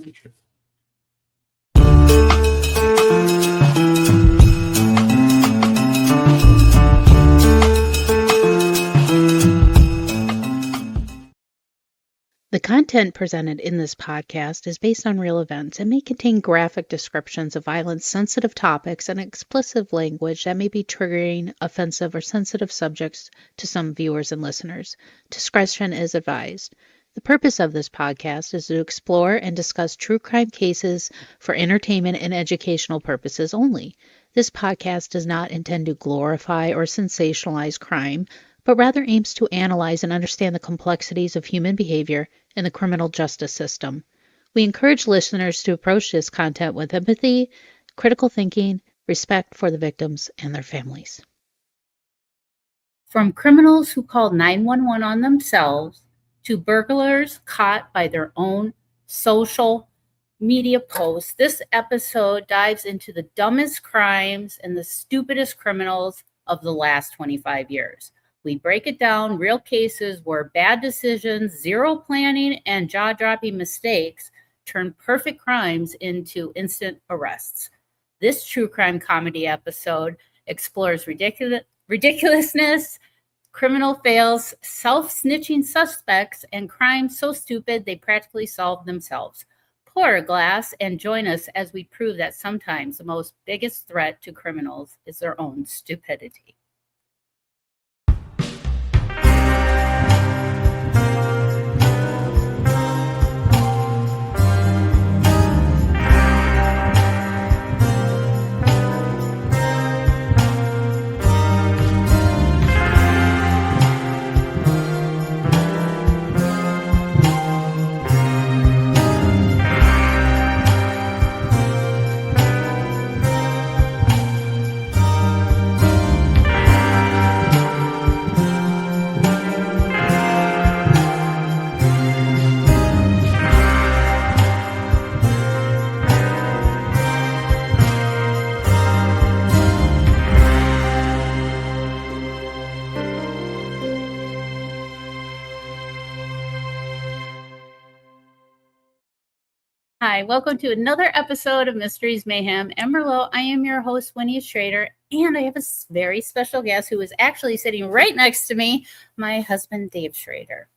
The content presented in this podcast is based on real events and may contain graphic descriptions of violence, sensitive topics, and explicit language that may be triggering, offensive, or sensitive subjects to some viewers and listeners. Discretion is advised. The purpose of this podcast is to explore and discuss true crime cases for entertainment and educational purposes only. This podcast does not intend to glorify or sensationalize crime, but rather aims to analyze and understand the complexities of human behavior in the criminal justice system. We encourage listeners to approach this content with empathy, critical thinking, respect for the victims and their families. From criminals who called 911 on themselves to burglars caught by their own social media posts, this episode dives into the dumbest crimes and the stupidest criminals of the last 25 years. We break it down, real cases where bad decisions, zero planning, and jaw-dropping mistakes turn perfect crimes into instant arrests. This true crime comedy episode explores ridiculousness, criminal fails, self-snitching suspects, and crimes so stupid they practically solve themselves. Pour a glass and join us as we prove that sometimes the most biggest threat to criminals is their own stupidity. Hi, welcome to another episode of Mysteries, Mayhem, and Merlot. I am your host, Winnie Schrader, and I have a very special guest who is actually sitting right next to me, my husband, Dave Schrader.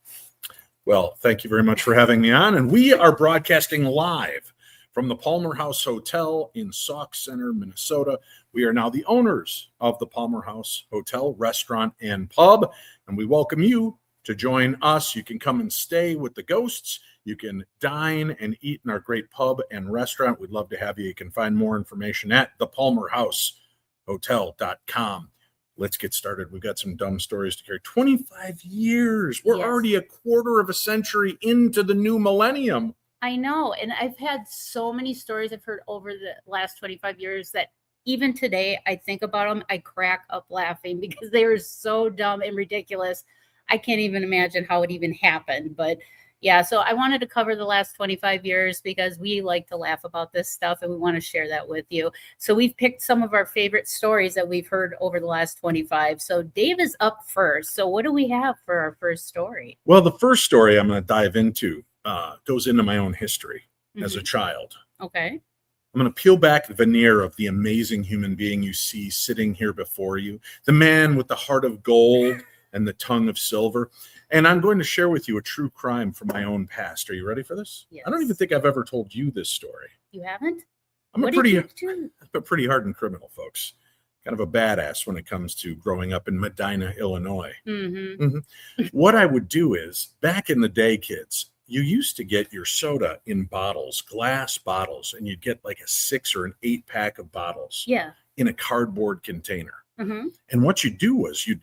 Well, thank you very much for having me on, and we are broadcasting live from the Palmer House Hotel in Sauk Center, Minnesota. We are now the owners of the Palmer House Hotel, Restaurant, and Pub, and we welcome you to join us. You can come and stay with the ghosts. You can dine and eat in our great pub and restaurant. We'd love to have you. You can find more information at thepalmerhousehotel.com. Let's get started. We've got some dumb stories to carry. 25 years. We're already a quarter of a century into the new millennium. I know. And I've had so many stories I've heard over the last 25 years that even today I think about them. I crack up laughing because they were so dumb and ridiculous. I can't even imagine how it even happened. But yeah, so I wanted to cover the last 25 years because we like to laugh about this stuff and we want to share that with you. So we've picked some of our favorite stories that we've heard over the last 25. So Dave is up first. So what do we have for our first story? Well, the first story I'm going to dive into goes into my own history as a child. Okay. I'm going to peel back the veneer of the amazing human being you see sitting here before you, the man with the heart of gold and the tongue of silver. And I'm going to share with you a true crime from my own past. Are you ready for this? Yes. I don't even think I've ever told you this story. You haven't? I'm a pretty hardened criminal, folks. Kind of a badass when it comes to growing up in Medina, Illinois. What I would do is, back in the day, kids, you used to get your soda in bottles, glass bottles, and you'd get like a 6 or an 8 pack of bottles in a cardboard container. And what you'd do was you'd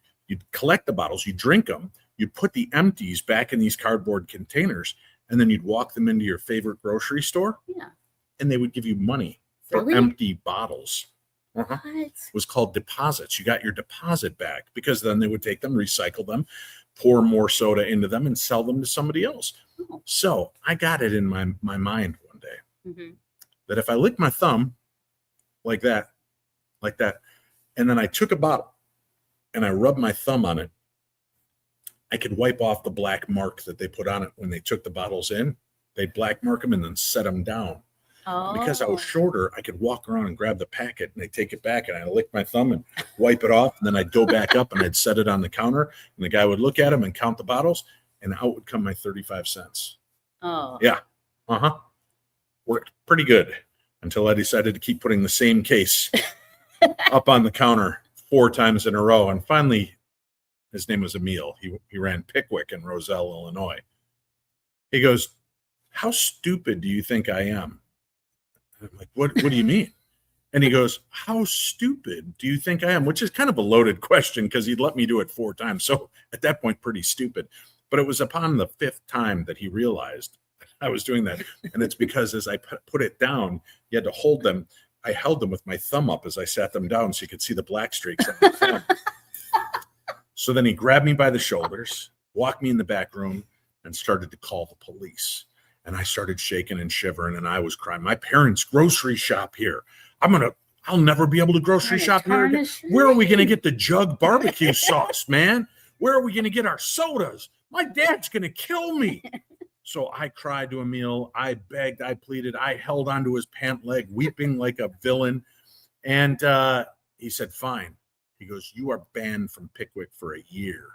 collect the bottles, you drink them, you'd put the empties back in these cardboard containers, and then you'd walk them into your favorite grocery store. And they would give you money for empty bottles. It was called deposits. You got your deposit back because then they would take them, recycle them, pour more soda into them, and sell them to somebody else. So I got it in my mind one day that if I lick my thumb like that, and then I took a bottle and I rubbed my thumb on it, I could wipe off the black mark that they put on it when they took the bottles in. They'd black mark them and then set them down. Oh. Because I was shorter, I could walk around and grab the packet, and they'd take it back, and I'd lick my thumb and wipe it off, and then I'd go back up and I'd set it on the counter, and the guy would look at them and count the bottles, and out would come my 35 cents. Oh. Yeah. Worked pretty good until I decided to keep putting the same case up on the counter 4 times in a row. And finally, his name was Emil. He ran Pickwick in Roselle, Illinois. He goes, "How stupid do you think I am?" And I'm like, what do you mean? And he goes, "How stupid do you think I am?" Which is kind of a loaded question because he'd let me do it 4 times. So at that point, pretty stupid. But it was upon the 5th time that he realized I was doing that. And it's because as I put it down, you had to hold them. I held them with my thumb up as I sat them down so you could see the black streaks on my thumb. So then he grabbed me by the shoulders, walked me in the back room, and started to call the police. And I started shaking and shivering, and I was crying. My parents' grocery shop here. I'll never be able to grocery shop here again. Where are we going to get the jug barbecue sauce, man? Where are we going to get our sodas? My dad's going to kill me. So I cried to Emil. I begged, I pleaded. I held onto his pant leg, weeping like a villain. And he said, "Fine." He goes, "You are banned from Pickwick for a year."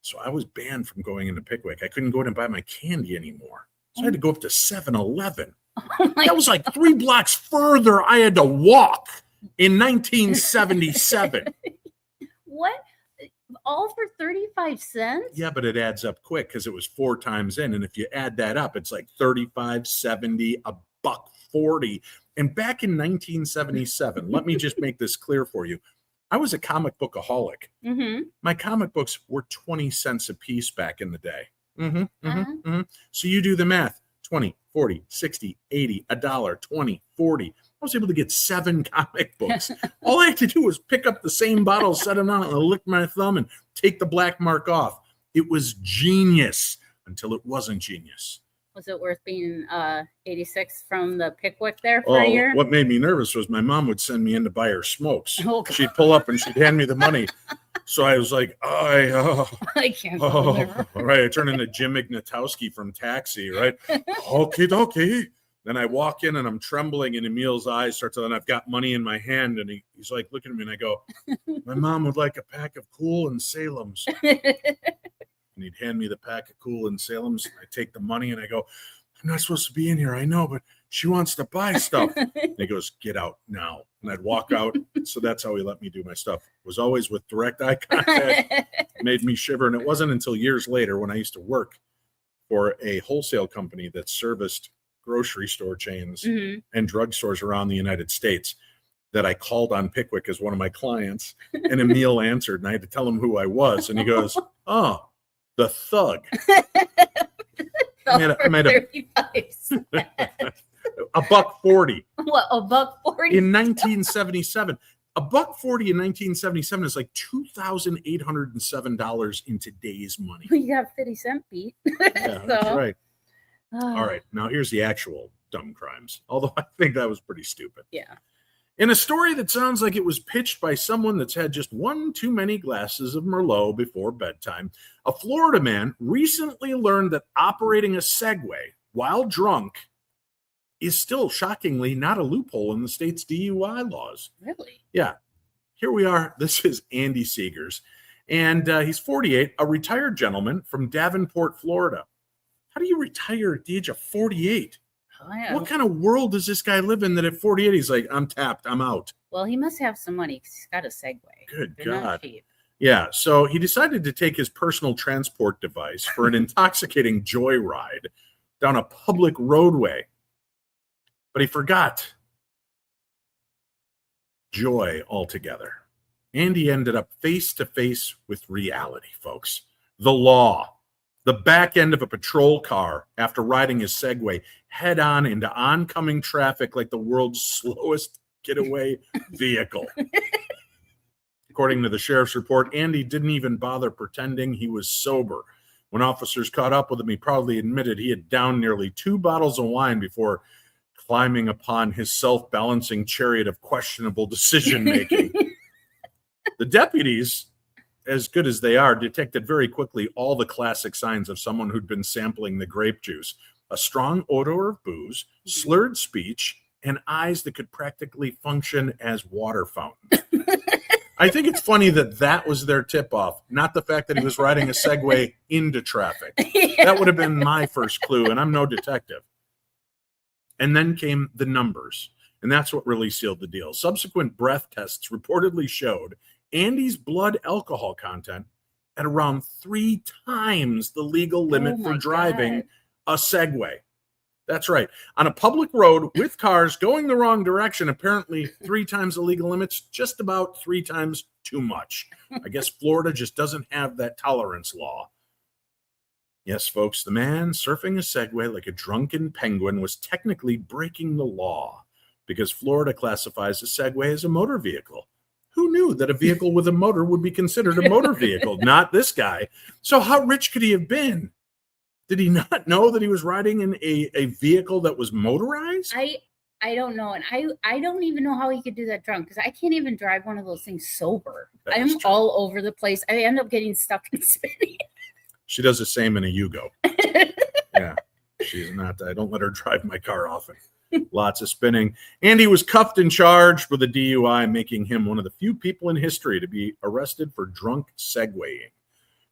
So I was banned from going into Pickwick. I couldn't go in and buy my candy anymore. So I had to go up to 7-Eleven. That was like 3 blocks further I had to walk in 1977. What? All for 35 cents? Yeah, but it adds up quick because it was 4 times in. And if you add that up, it's like 35, 70, $1.40. And back in 1977, let me just make this clear for you. I was a comic bookaholic. Mm-hmm. My comic books were 20 cents a piece back in the day. So you do the math. 20, 40, 60, 80, $1, 20, 40. I was able to get 7 comic books. All I had to do was pick up the same bottle, set them on, and lick my thumb and take the black mark off. It was genius until it wasn't genius. Was it worth being 86 from the Pickwick there for a year? What made me nervous was my mom would send me in to buy her smokes. Oh, she'd pull up and she'd hand me the money. So I was like, I can't go there. All right. I turn into Jim Ignatowski from Taxi, right? Okie dokie. Then I walk in and I'm trembling, and Emil's eyes start to, and I've got money in my hand, and he's like looking at me, and I go, "My mom would like a pack of Kool and Salem's." And he'd hand me the pack of Kool and Salem's. I take the money and I go, "I'm not supposed to be in here. I know, but she wants to buy stuff." And he goes, "Get out now." And I'd walk out. So that's how he let me do my stuff. It was always with direct eye contact. It made me shiver. And it wasn't until years later when I used to work for a wholesale company that serviced grocery store chains and drugstores around the United States that I called on Pickwick as one of my clients. And Emil answered, and I had to tell him who I was. And he goes, "Oh, the thug." I made $1.40. What, $1.40? In 1977. $1.40 in 1977 is like $2,807 in today's money. You got 50-cent beat. Yeah, that's right. All right. Now here's the actual dumb crimes. Although I think that was pretty stupid. Yeah. In a story that sounds like it was pitched by someone that's had just 1 too many glasses of Merlot before bedtime, a Florida man recently learned that operating a Segway while drunk is still shockingly not a loophole in the state's DUI laws. Really? Yeah. Here we are. This is Andy Seegers, and he's 48, a retired gentleman from Davenport, Florida. How do you retire at the age of 48? Oh, yeah. What kind of world does this guy live in that at 48 he's like, "I'm tapped, I'm out"? Well, he must have some money because he's got a Segway. Good They're God. not cheap. Yeah, so he decided to take his personal transport device for an intoxicating joyride down a public roadway. But he forgot joy altogether. And he ended up face to face with reality, folks. The law. The back end of a patrol car after riding his Segway head on into oncoming traffic like the world's slowest getaway vehicle. According to the sheriff's report, Andy didn't even bother pretending he was sober. When officers caught up with him, he proudly admitted he had downed nearly 2 bottles of wine before climbing upon his self-balancing chariot of questionable decision-making. The deputies as good as they are, detected very quickly all the classic signs of someone who'd been sampling the grape juice: a strong odor of booze, slurred speech, and eyes that could practically function as water fountains. I think it's funny that that was their tip-off, not the fact that he was riding a Segway into traffic. Yeah. That would have been my first clue, and I'm no detective. And then came the numbers, and that's what really sealed the deal. Subsequent breath tests reportedly showed Andy's blood alcohol content at around 3 times the legal limit for driving a Segway. That's right. On a public road with cars going the wrong direction, apparently 3 times the legal limit's just about 3 times too much. I guess Florida just doesn't have that tolerance law. Yes, folks, the man surfing a Segway like a drunken penguin was technically breaking the law because Florida classifies a Segway as a motor vehicle. Who knew that a vehicle with a motor would be considered a motor vehicle? Not this guy. So how rich could he have been? Did he not know that he was riding in a vehicle that was motorized? I don't know. And I don't even know how he could do that drunk, because I can't even drive one of those things sober. I'm all over the place. I end up getting stuck and spinning. She does the same in a Yugo. Yeah, she's not. I don't let her drive my car often. Lots of spinning. Andy was cuffed and charged with a DUI, making him one of the few people in history to be arrested for drunk Segwaying.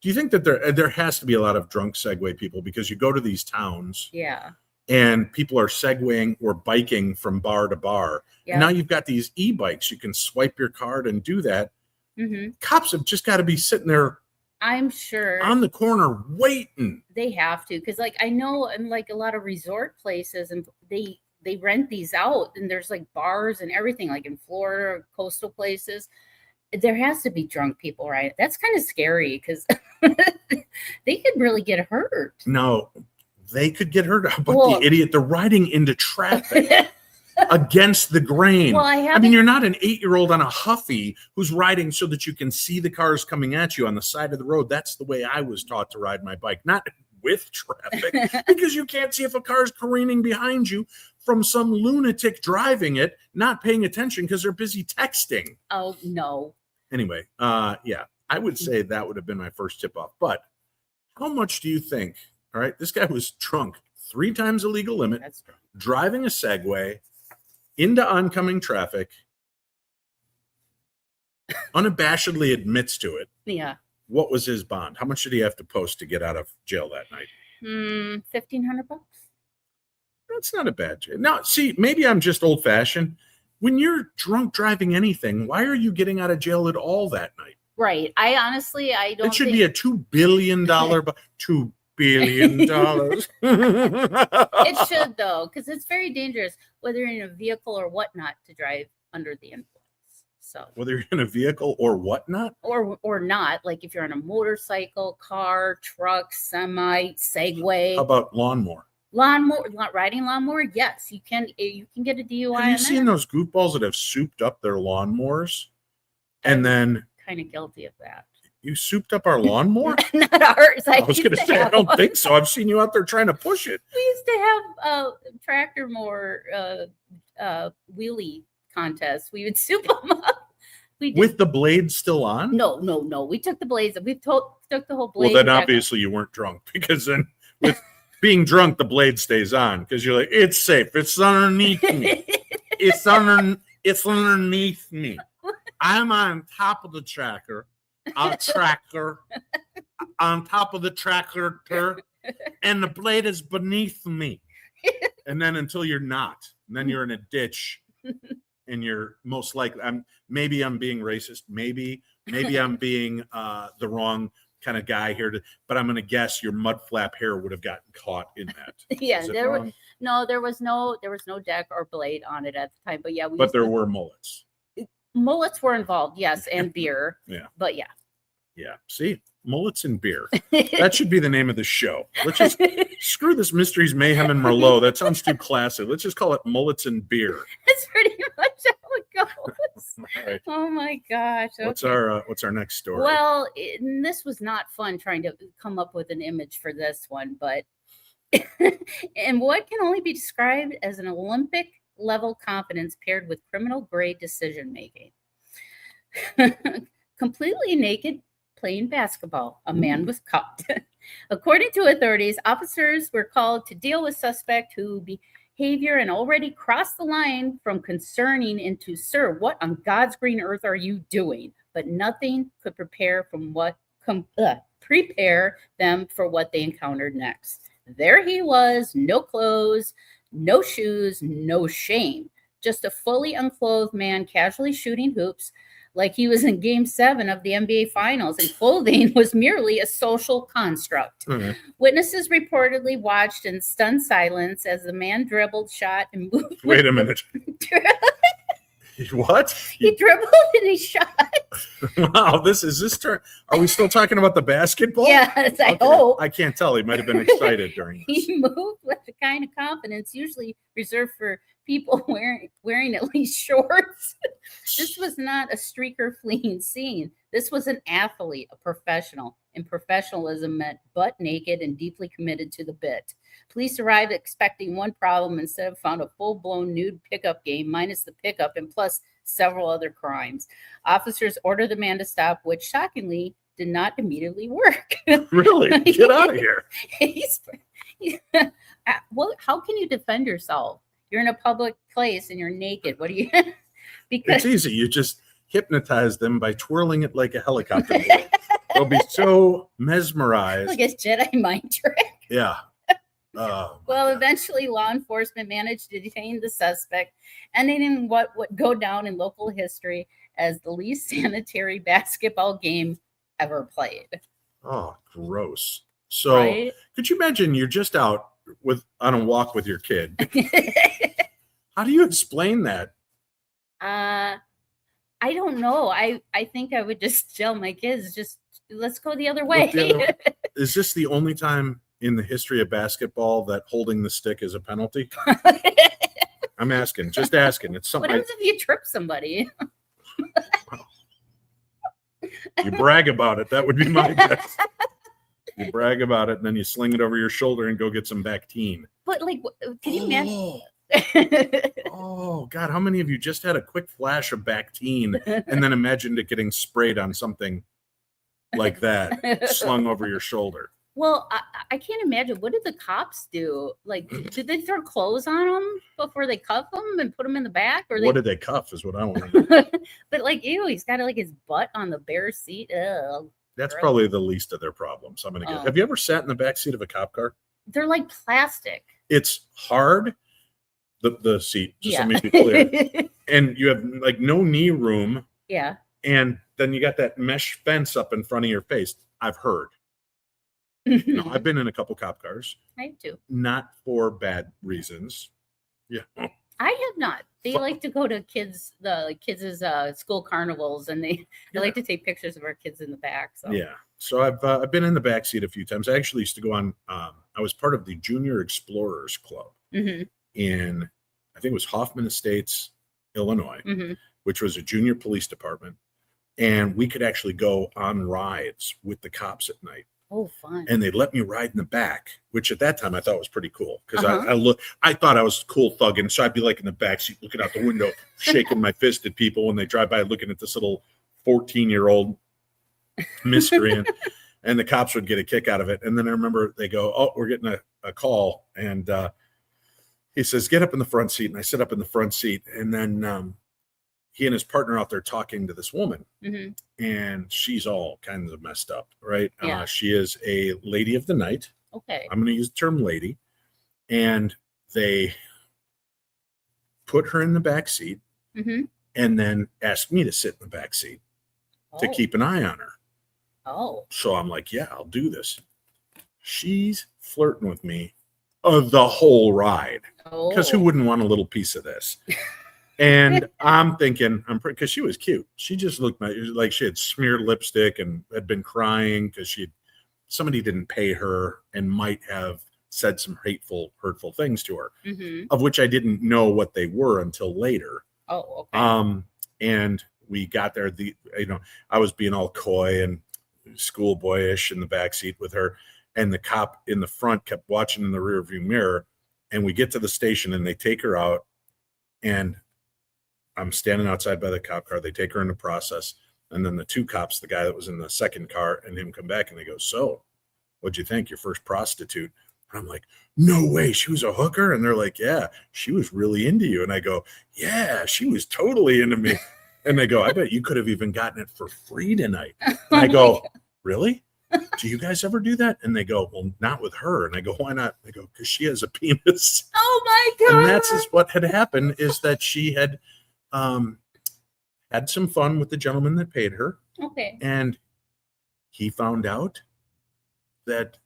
Do you think that there has to be a lot of drunk Segway people, because you go to these towns, yeah, and people are Segwaying or biking from bar to bar? yeah. And now you've got these e-bikes. You can swipe your card and do that. Mm-hmm. Cops have just got to be sitting there, I'm sure, on the corner waiting. they have to, because like I know in like a lot of resort places, and they rent these out, and there's like bars and everything, like in Florida, coastal places. There has to be drunk people, right? That's kind of scary, because they could really get hurt. No, they could get hurt. How about the idiot? They're riding into traffic against the grain. Well, I mean, you're not an 8-year-old on a Huffy who's riding so that you can see the cars coming at you on the side of the road. That's the way I was taught to ride my bike, not with traffic, because you can't see if a car's careening behind you from some lunatic driving it, not paying attention because they're busy texting. Oh, no. Anyway, yeah, I would say that would have been my first tip off. But how much do you think? All right, this guy was drunk 3 times the legal limit, driving a Segway into oncoming traffic, unabashedly admits to it. Yeah. What was his bond? How much did he have to post to get out of jail that night? $1,500. That's not a bad jail. Now, see, maybe I'm just old fashioned. When you're drunk driving anything, why are you getting out of jail at all that night? Right. I honestly, I don't. It should be a $2 billion, $2 billion. It should, though, because it's very dangerous, whether you're in a vehicle or whatnot, to drive under the influence. So whether you're in a vehicle or whatnot, or not, like if you're on a motorcycle, car, truck, semi, Segway. How about lawnmower? Riding lawnmower, yes, you can get a DUI. Have you seen those goofballs that have souped up their lawnmowers? I'm and then kind of guilty of that. You souped up our lawnmower? Not ours. I was going to say, I don't think so. I've seen you out there trying to push it. We used to have tractor mower wheelie contests. We would soup them up. With the blades still on? No. We took the blades. We took the whole blade. Well, then obviously you weren't drunk, because then with being drunk, the blade stays on, because you're like, it's safe. It's underneath me. It's underneath me. I'm on top of the tractor. On top of the tractor, and the blade is beneath me. And then until you're not, and then you're in a ditch, and you're most likely, maybe I'm being racist, maybe I'm being the wrong kind of guy here, but I'm going to guess your mud flap hair would have gotten caught in that. Yeah, there was no deck or blade on it at the time, but yeah, there were mullets. Mullets were involved, yes, and beer. Yeah, but yeah. See, mullets and beer. That should be the name of the show. Let's just screw this Mysteries, Mayhem, and Merlot. That sounds too classic. Let's just call it mullets and beer. That's pretty much how it goes. Right. Oh my gosh. Okay. What's our next story? Well, this was not fun trying to come up with an image for this one, but and what can only be described as an Olympic level confidence paired with criminal grade decision making. Completely naked playing basketball. A man was caught. According to authorities, officers were called to deal with suspect who behavior and already crossed the line from concerning into, sir, what on God's green earth are you doing? But nothing could prepare them for what they encountered next. There he was, no clothes, no shoes, no shame. Just a fully unclothed man casually shooting hoops like he was in Game 7 of the NBA Finals, and clothing was merely a social construct. Mhm. Witnesses reportedly watched in stunned silence as the man dribbled, shot, and moved. Wait a minute. What? He dribbled and he shot. Wow, this turn. Are we still talking about the basketball? Yes, I hope. I can't tell. He might have been excited during this. He moved with the kind of confidence usually reserved for people wearing at least shorts. This was not a streaker fleeing scene. This was an athlete, a professional, and professionalism meant butt naked and deeply committed to the bit. Police arrived expecting one problem, instead of found a full-blown nude pickup game minus the pickup and plus several other crimes. Officers ordered the man to stop, which shockingly did not immediately work. Really? Get out of here. How can you defend yourself? You're in a public place and you're naked. What do you? It's easy. You just hypnotize them by twirling it like a helicopter. They'll be so mesmerized. Like a Jedi mind trick. Yeah. Well, eventually law enforcement managed to detain the suspect, ending in what would go down in local history as the least sanitary basketball game ever played. Oh, gross. So Right? could you imagine you're just out on a walk with your kid? How do you explain that? I don't know. I think I would just tell my kids, just let's go the other way. Is this the only time in the history of basketball that holding the stick is a penalty? I'm asking, just asking. It's What something. happens if you trip somebody? You brag about it. That would be my guess. You brag about it, and then you sling it over your shoulder and go get some Bactine. But like, can you imagine? Oh, God. How many of you just had a quick flash of Bactine and then imagined it getting sprayed on something like that, slung over your shoulder? Well, I can't imagine. What did the cops do? Like, did they throw clothes on them before they cuff them and put them in the back? Or What did they cuff is what I want to know. But like, ew, he's got like his butt on the bare seat. Ugh, That's gross. probably the least of their problems. I'm going to guess. Oh. Have you ever sat in the back seat of a cop car? They're like plastic. It's hard. The seat, just let me be clear. And you have like no knee room. Yeah. And then you got that mesh fence up in front of your face. I've heard. No, I've been in a couple cop cars. I have too. Not for bad reasons. Yeah. I have not. They like to go to kids' school carnivals, and they like to take pictures of our kids in the back. So Yeah. So I've been in the back seat a few times. I actually used to go on. I was part of the Junior Explorers Club in, I think it was Hoffman Estates, Illinois, which was a junior police department, and we could actually go on rides with the cops at night. Oh, fun. And they let me ride in the back, which at that time I thought was pretty cool because I thought I was cool thugging. So I'd be like in the back seat looking out the window, shaking my fist at people when they drive by, looking at this little 14-year-old miscreant, and the cops would get a kick out of it. And then I remember they go, "Oh, we're getting a call," and he says, "Get up in the front seat." And I sit up in the front seat, and then he and his partner out there talking to this woman, and she's all kinds of messed up, right? Yeah. She is a lady of the night. Okay. I'm going to use the term lady. And they put her in the back seat and then asked me to sit in the back seat to keep an eye on her. Oh. So I'm like, yeah, I'll do this. She's flirting with me the whole ride, because who wouldn't want a little piece of this? And I'm thinking, because she was cute. She just looked like she had smeared lipstick and had been crying because somebody didn't pay her and might have said some hurtful things to her, of which I didn't know what they were until later. Oh, okay. And we got there. I was being all coy and schoolboyish in the backseat with her, and the cop in the front kept watching in the rearview mirror. And we get to the station, and they take her out, and I'm standing outside by the cop car. They take her into process, And then the two cops, the guy that was in the second car and him come back and they go, so what'd you think? Your first prostitute? And I'm like, no way. She was a hooker. And they're like, yeah, she was really into you. And I go, yeah, she was totally into me. And they go, I bet you could have even gotten it for free tonight. And I go, really? Do you guys ever do that? And they go, well, not with her. And I go, why not? They go, because she has a penis. Oh my God. And that's just what had happened, is that she had had some fun with the gentleman that paid her. Okay. And he found out that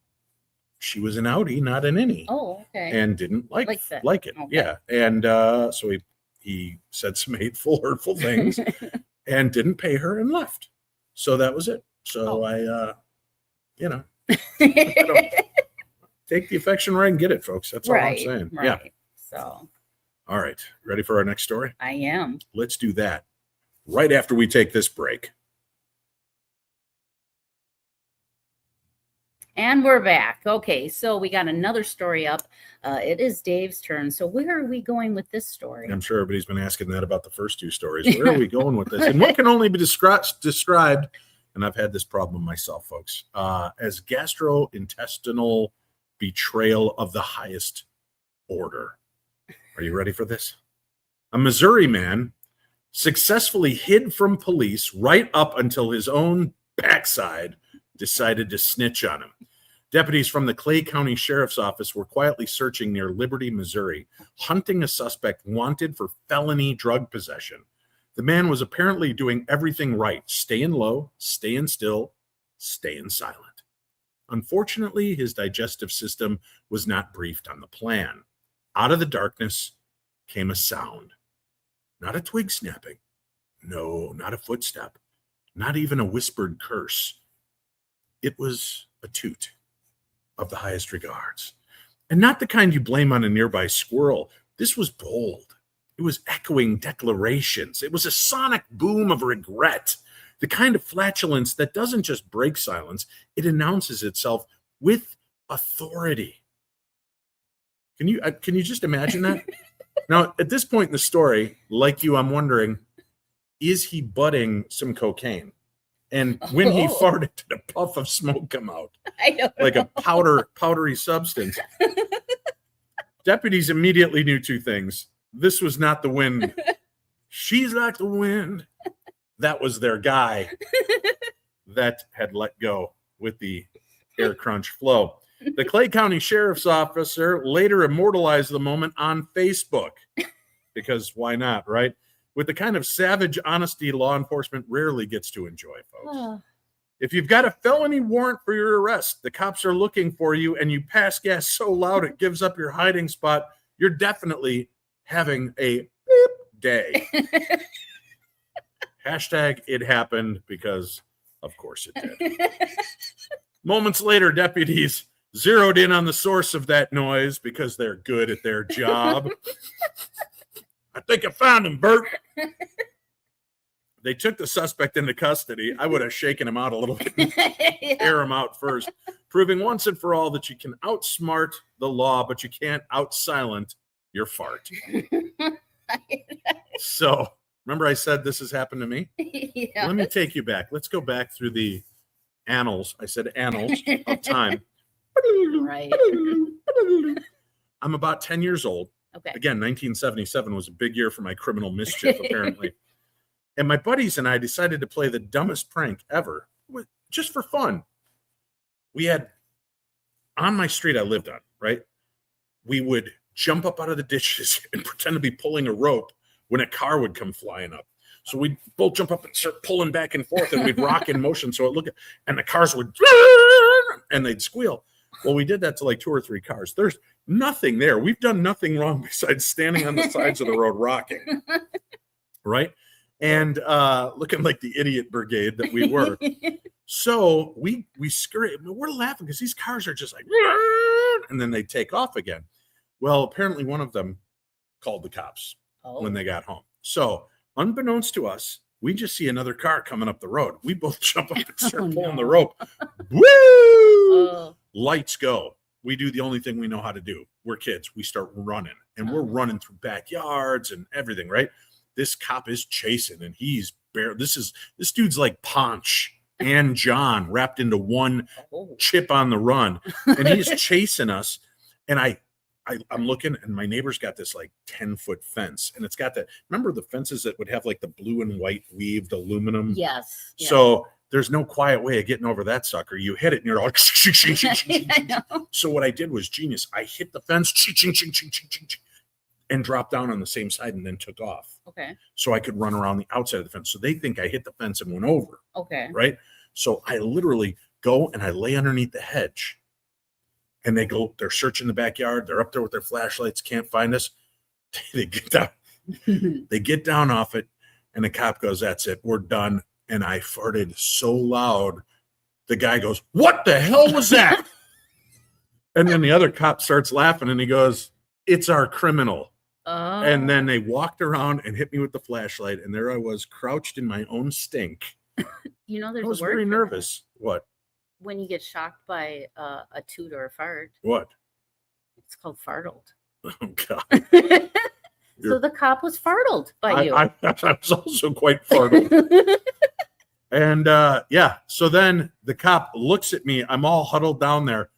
she was an outie, not an innie. Oh, okay. And didn't like it. Okay. Yeah. And so he said some hateful, hurtful things and didn't pay her and left. So that was it. So I take the affection right and get it, folks. That's all I'm saying. Right. Yeah. So. All right. Ready for our next story? I am. Let's do that right after we take this break. And we're back. Okay, so we got another story up. It is Dave's turn. So where are we going with this story? I'm sure everybody's been asking that about the first two stories. Where are we going with this? And what can only be described, and I've had this problem myself, folks, as gastrointestinal betrayal of the highest order. Are you ready for this? A Missouri man successfully hid from police right up until his own backside decided to snitch on him. Deputies from the Clay County Sheriff's Office were quietly searching near Liberty, Missouri, hunting a suspect wanted for felony drug possession. The man was apparently doing everything right, staying low, staying still, staying silent. Unfortunately, his digestive system was not briefed on the plan. Out of the darkness came a sound. Not a twig snapping. No, not a footstep. Not even a whispered curse. It was a toot of the highest regards. And not the kind you blame on a nearby squirrel. This was bold. It was echoing declarations. It was a sonic boom of regret. The kind of flatulence that doesn't just break silence, it announces itself with authority. Can you just imagine that? Now, at this point in the story, like you, I'm wondering, is he budding some cocaine? And when he farted, did a puff of smoke come out? I don't like know. A powdery substance. Deputies immediately knew two things. This was not the wind. She's like the wind. That was their guy that had let go with the air crunch flow. The Clay County Sheriff's Officer later immortalized the moment on Facebook. Because why not, right? With the kind of savage honesty law enforcement rarely gets to enjoy, folks. If you've got a felony warrant for your arrest, the cops are looking for you, and you pass gas so loud it gives up your hiding spot, you're definitely having a beep day. Hashtag it happened, because of course it did. Moments later, deputies zeroed in on the source of that noise because they're good at their job. I think I found him, Bert. They took the suspect into custody. I would have shaken him out a little bit, air him out first, proving once and for all that you can outsmart the law, but you can't out-silent your fart. So, remember I said this has happened to me? Yeah. Let me take you back. Let's go back through the annals. I said annals of time. Right. I'm about 10 years old. Okay. Again, 1977 was a big year for my criminal mischief, apparently. And my buddies and I decided to play the dumbest prank ever, just for fun. We had, on my street I lived on, right? We would jump up out of the ditches and pretend to be pulling a rope when a car would come flying up. So we'd both jump up and start pulling back and forth, and we'd rock in motion. So it looked, and the cars would, and they'd squeal. Well, we did that to like 2 or 3 cars. There's nothing there. We've done nothing wrong besides standing on the sides of the road rocking, right? And looking like the idiot brigade that we were. So we scurry. We're laughing because these cars are just like, and then they take off again. Well, apparently one of them called the cops when they got home. So unbeknownst to us, we just see another car coming up the road. We both jump up and start pulling the rope. Woo! Lights go. We do the only thing we know how to do. We're kids. We start running, and we're running through backyards and everything, right? This cop is chasing, and he's This dude's like Ponch and John wrapped into one chip on the run, and he's chasing us. And I'm looking, and my neighbor's got this like 10-foot fence, and it's got remember the fences that would have like the blue and white weaved aluminum? Yes. So there's no quiet way of getting over that sucker. You hit it, and you're like, so what I did was genius. I hit the fence, and dropped down on the same side, and then took off. Okay. So I could run around the outside of the fence. So they think I hit the fence and went over. Okay. Right. So I literally go and I lay underneath the hedge, and they're searching the backyard. They're up there with their flashlights, can't find us. They get down off it, and the cop goes, "That's it, we're done." And I farted so loud, the guy goes, "What the hell was that?" And then the other cop starts laughing, and he goes, "It's our criminal." Oh. And then they walked around and hit me with the flashlight, and there I was, crouched in my own stink. You know, there's I was a word very for nervous. What? when you get shocked by a toot or a fart. What? It's called fartled. Oh, God. So the cop was fartled by you. I was also quite fartled. And so then the cop looks at me. I'm all huddled down there.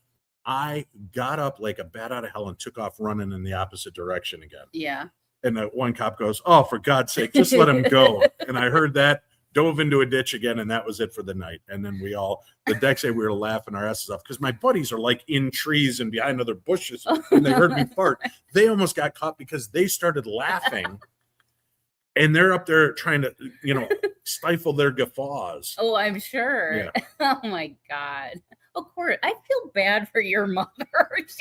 I got up like a bat out of hell and took off running in the opposite direction again. Yeah. And the one cop goes, "Oh, for God's sake, just let him go." And I heard that, dove into a ditch again, and that was it for the night. And then the next day we were laughing our asses off because my buddies are like in trees and behind other bushes, and they heard me fart. They almost got caught because they started laughing. And they're up there trying to, stifle their guffaws. Oh, I'm sure. Yeah. Oh, my God. Of course. I feel bad for your mother.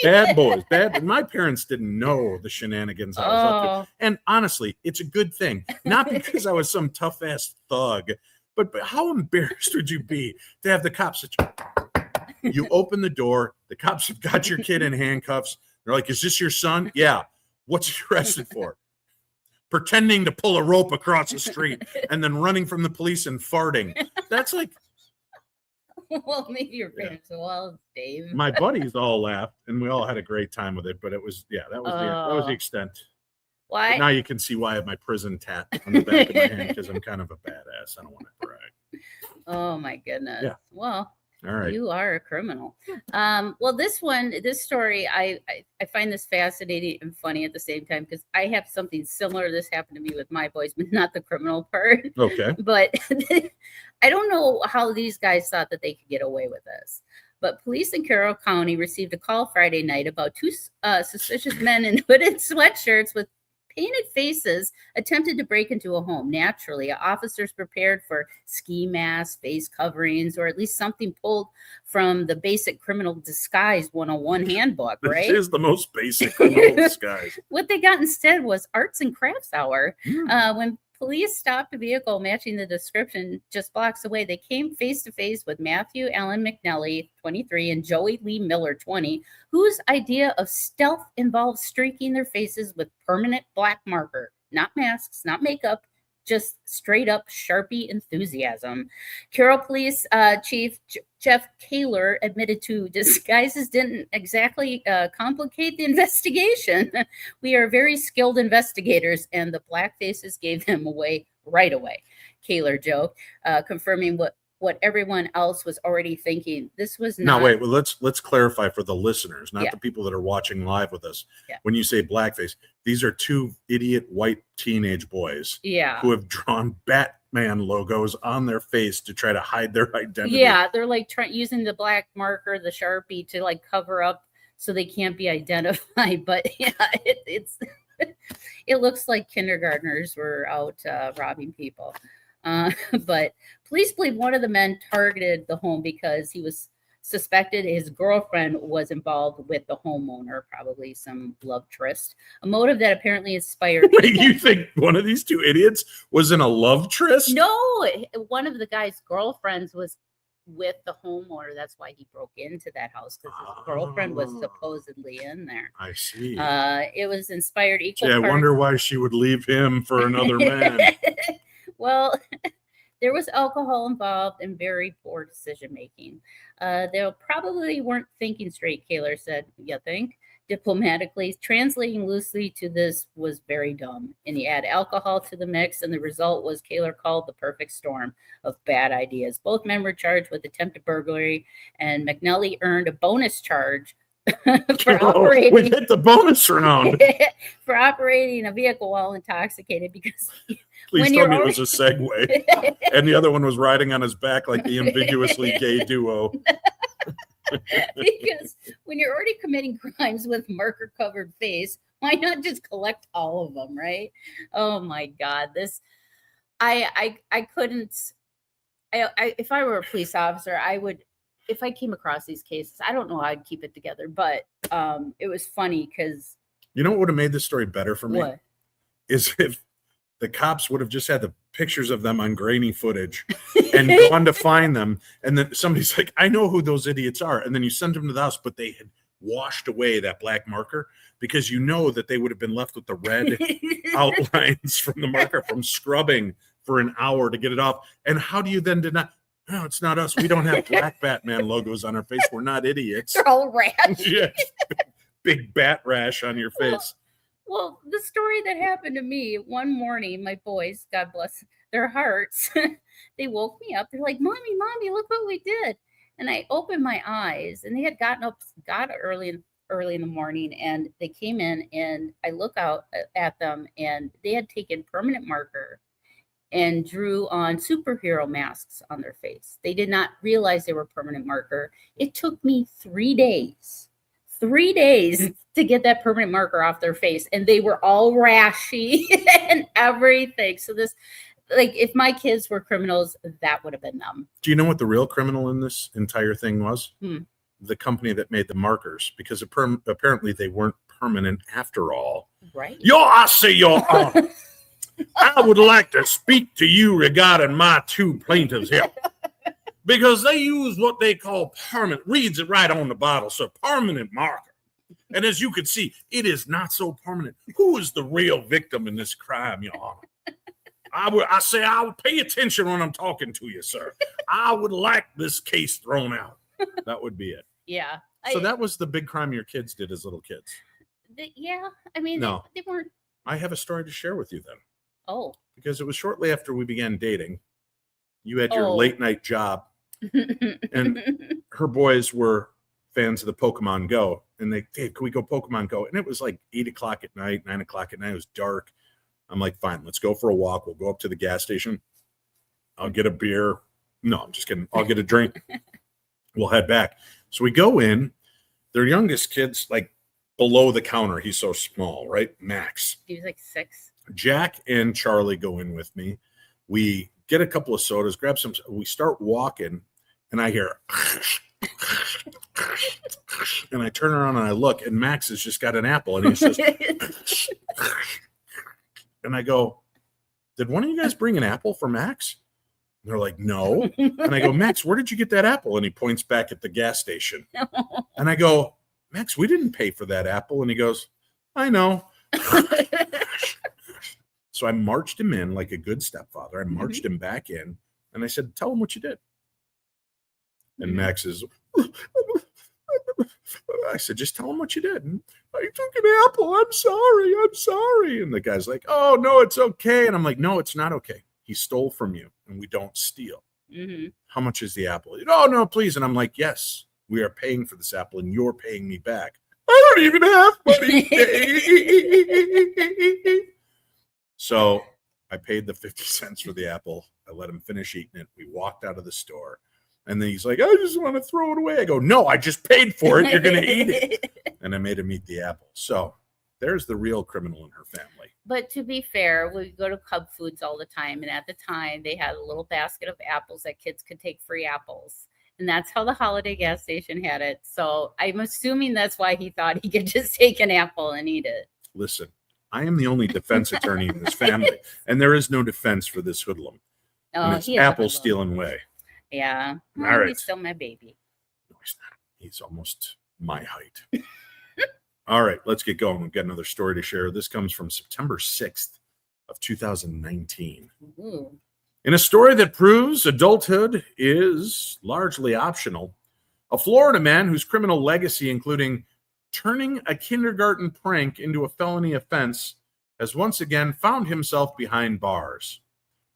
Bad boys. Bad. My parents didn't know the shenanigans I was up to. And honestly, it's a good thing. Not because I was some tough-ass thug, but how embarrassed would you be to have the cops? You open the door, the cops have got your kid in handcuffs. They're like, "Is this your son?" "Yeah." "What's he arrested for?" "Pretending to pull a rope across the street and then running from the police and farting." That's like, well, maybe your parents. Yeah. Well, Dave. My buddies all laughed, and we all had a great time with it. But it was, that was the extent. Why? Now you can see why I have my prison tat on the back of my hand, because I'm kind of a badass. I don't want to brag. Oh my goodness. Yeah. Well. All right. You are a criminal. Well, this story, I find this fascinating and funny at the same time because I have something similar. This happened to me with my boys, but not the criminal part. Okay. But I don't know how these guys thought that they could get away with this. But police in Carroll County received a call Friday night about two suspicious men in hooded sweatshirts with painted faces attempted to break into a home. Naturally, officers prepared for ski masks, face coverings, or at least something pulled from the basic criminal disguise 101 handbook, right? This is the most basic criminal disguise. What they got instead was arts and crafts hour. When police stopped a vehicle matching the description just blocks away, they came face to face with Matthew Allen McNelly, 23, and Joey Lee Miller, 20, whose idea of stealth involves streaking their faces with permanent black marker, not masks, not makeup, just straight up Sharpie enthusiasm. Carroll Police Chief Jeff Kaler admitted to disguises didn't exactly complicate the investigation. "We are very skilled investigators, and the black faces gave them away right away," Kaler joked, confirming what everyone else was already thinking. This was not. Now, wait. Well, let's clarify for the listeners, not the people that are watching live with us. Yeah. When you say blackface, these are two idiot white teenage boys. Yeah. Who have drawn Batman logos on their face to try to hide their identity. Yeah, they're like using the black marker, the Sharpie, to like cover up so they can't be identified. But yeah, it's it looks like kindergartners were out robbing people. But police believe one of the men targeted the home because he was suspected his girlfriend was involved with the homeowner, probably some love tryst, a motive that apparently inspired. Wait, you think one of these two idiots was in a love tryst? No, one of the guy's girlfriends was with the homeowner. That's why he broke into that house, because his girlfriend was supposedly in there. I see. It was inspired equal. Yeah, I wonder why she would leave him for another man. Well, there was alcohol involved and very poor decision making. They probably weren't thinking straight, Kaler said. "You think?" diplomatically. Translating loosely to this was very dumb. And you add alcohol to the mix, and the result was Kaler called the perfect storm of bad ideas. Both men were charged with attempted burglary, and McNally earned a bonus charge for operating. We hit the bonus round. For operating a vehicle while intoxicated, because Please tell me it was a Segway. And the other one was riding on his back like the ambiguously gay duo. Because when you're already committing crimes with marker covered face, why not just collect all of them, right? Oh my God, this I couldn't. If I were a police officer, I would. If I came across these cases, I don't know how I'd keep it together, but it was funny because you know what would have made this story better for me? What? Is if the cops would have just had the pictures of them on grainy footage and gone to find them. And then somebody's like, I know who those idiots are. And then you send them to the house, but they had washed away that black marker because you know that they would have been left with the red outlines from the marker from scrubbing for an hour to get it off. And how do you then deny? No, it's not us. We don't have black Batman logos on our face. We're not idiots. They're all rash. Yeah. Big bat rash on your face. Well, the story that happened to me one morning, my boys, God bless their hearts, they woke me up. They're like, Mommy, look what we did. And I opened my eyes, and they had got early in the morning, and they came in, and I look out at them, and they had taken permanent marker and drew on superhero masks on their face. They did not realize they were permanent marker. It took me 3 days to get that permanent marker off their face, and they were all rashy and everything. So this, like, if my kids were criminals, that would have been them. Do you know what the real criminal in this entire thing was? The company that made the markers, because apparently they weren't permanent after all. Right. I say, Your Honor, I would like to speak to you regarding my two plaintiffs here. Because they use what they call permanent, reads it right on the bottle, so permanent marker. And as you can see, it is not so permanent. Who is the real victim in this crime, Your Honor? I would pay attention when I'm talking to you, sir. I would like this case thrown out. That would be it. Yeah. So that was the big crime your kids did as little kids. Yeah. I mean, no, they weren't. I have a story to share with you then. Oh. Because it was shortly after we began dating. You had your late night job. And her boys were fans of the Pokemon Go, and they, hey, can we go Pokemon Go? And it was like 8 o'clock at night, 9 o'clock at night. It was dark. I'm like, fine, let's go for a walk. We'll go up to the gas station. I'll get a beer. No, I'm just kidding. I'll get a drink. We'll head back. So we go in. Their youngest kid's like below the counter. He's so small, right? Max. He was like 6. Jack and Charlie go in with me. We get a couple of sodas, grab some. We start walking, and I hear, and I turn around and I look, and Max has just got an apple, and he's just, and I go, did one of you guys bring an apple for Max? And they're like, no. And I go, Max, where did you get that apple? And he points back at the gas station. And I go, Max, we didn't pay for that apple. And he goes, I know. So I marched him in like a good stepfather. I marched him back in, and I said, tell him what you did. And Max is, I said, just tell him what you did. And I took an apple. I'm sorry. And the guy's like, oh, no, it's okay. And I'm like, no, it's not okay. He stole from you, and we don't steal. How much is the apple? Oh, no, please. And I'm like, yes, we are paying for this apple, and you're paying me back. I don't even have money. So I paid the 50 cents for the apple. I let him finish eating it. We walked out of the store. And then he's like, I just want to throw it away. I go, no, I just paid for it. You're going to eat it. And I made him eat the apple. So there's the real criminal in her family. But to be fair, we go to Cub Foods all the time. And at the time, they had a little basket of apples that kids could take free apples. And that's how the Holiday gas station had it. So I'm assuming that's why he thought he could just take an apple and eat it. Listen, I am the only defense attorney in this family. And there is no defense for this hoodlum. And it's apple stealing way. Yeah. All right. He's still my baby. No, he's not. He's almost my height. All right, let's get going. We've got another story to share. This comes from September 6th of 2019. Ooh. In a story that proves adulthood is largely optional, a Florida man whose criminal legacy, including turning a kindergarten prank into a felony offense, has once again found himself behind bars.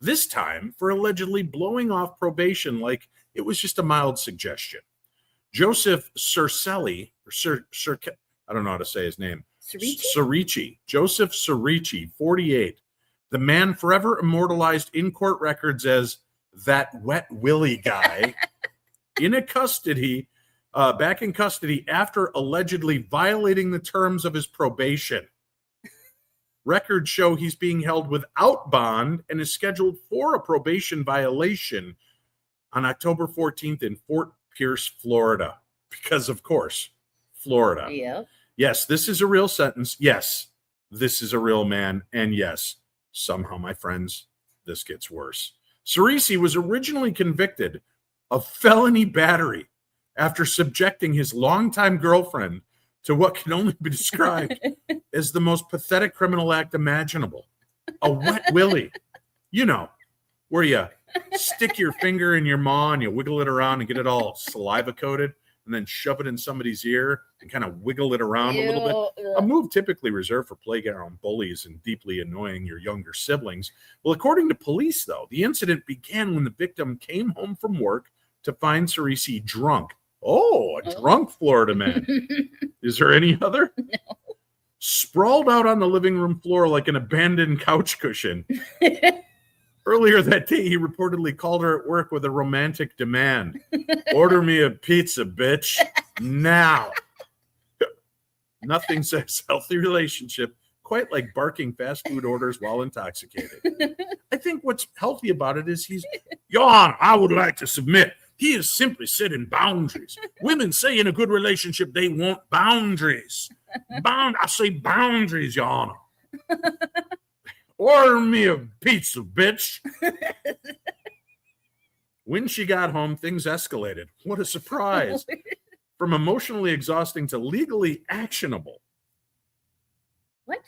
This time for allegedly blowing off probation like it was just a mild suggestion. Joseph Cercelli, I don't know how to say his name. Cerici. Joseph Cerici, 48. The man forever immortalized in court records as that wet willy guy back in custody after allegedly violating the terms of his probation. Records show he's being held without bond and is scheduled for a probation violation on October 14th in Fort Pierce, Florida. Because, of course, Florida. Yeah. Yes, this is a real sentence. Yes, this is a real man. And yes, somehow, my friends, this gets worse. Cerici was originally convicted of felony battery after subjecting his longtime girlfriend to what can only be described as the most pathetic criminal act imaginable. A wet willy. You know, where you stick your finger in your maw and you wiggle it around and get it all saliva coated and then shove it in somebody's ear and kind of wiggle it around a little bit. A move typically reserved for playground bullies and deeply annoying your younger siblings. Well, according to police, though, the incident began when the victim came home from work to find Cerici drunk. Oh, a drunk Florida man. Is there any other? No. Sprawled out on the living room floor like an abandoned couch cushion. Earlier that day, he reportedly called her at work with a romantic demand. Order me a pizza, bitch. Now. Nothing says healthy relationship quite like barking fast food orders while intoxicated. I think what's healthy about it is Your Honor, I would like to submit. He is simply setting boundaries. Women say in a good relationship they want boundaries. I say boundaries, Your Honor. Order me a pizza, bitch. When she got home, things escalated. What a surprise. From emotionally exhausting to legally actionable. What?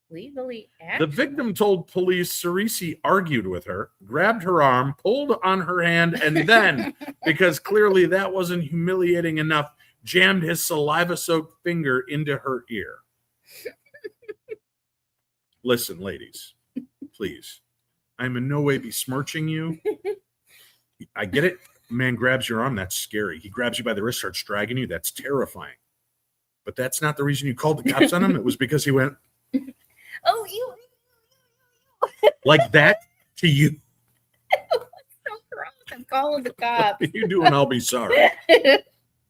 Legally actionable? The victim told police Cerici argued with her, grabbed her arm, pulled on her hand, and then, because clearly that wasn't humiliating enough, jammed his saliva-soaked finger into her ear. Listen, ladies, please. I'm in no way besmirching you. I get it. Man grabs your arm. That's scary. He grabs you by the wrist, starts dragging you. That's terrifying. But that's not the reason you called the cops on him. It was because he went, oh, you. Like that to you. So gross. I'm calling the cops. You do, and I'll be sorry.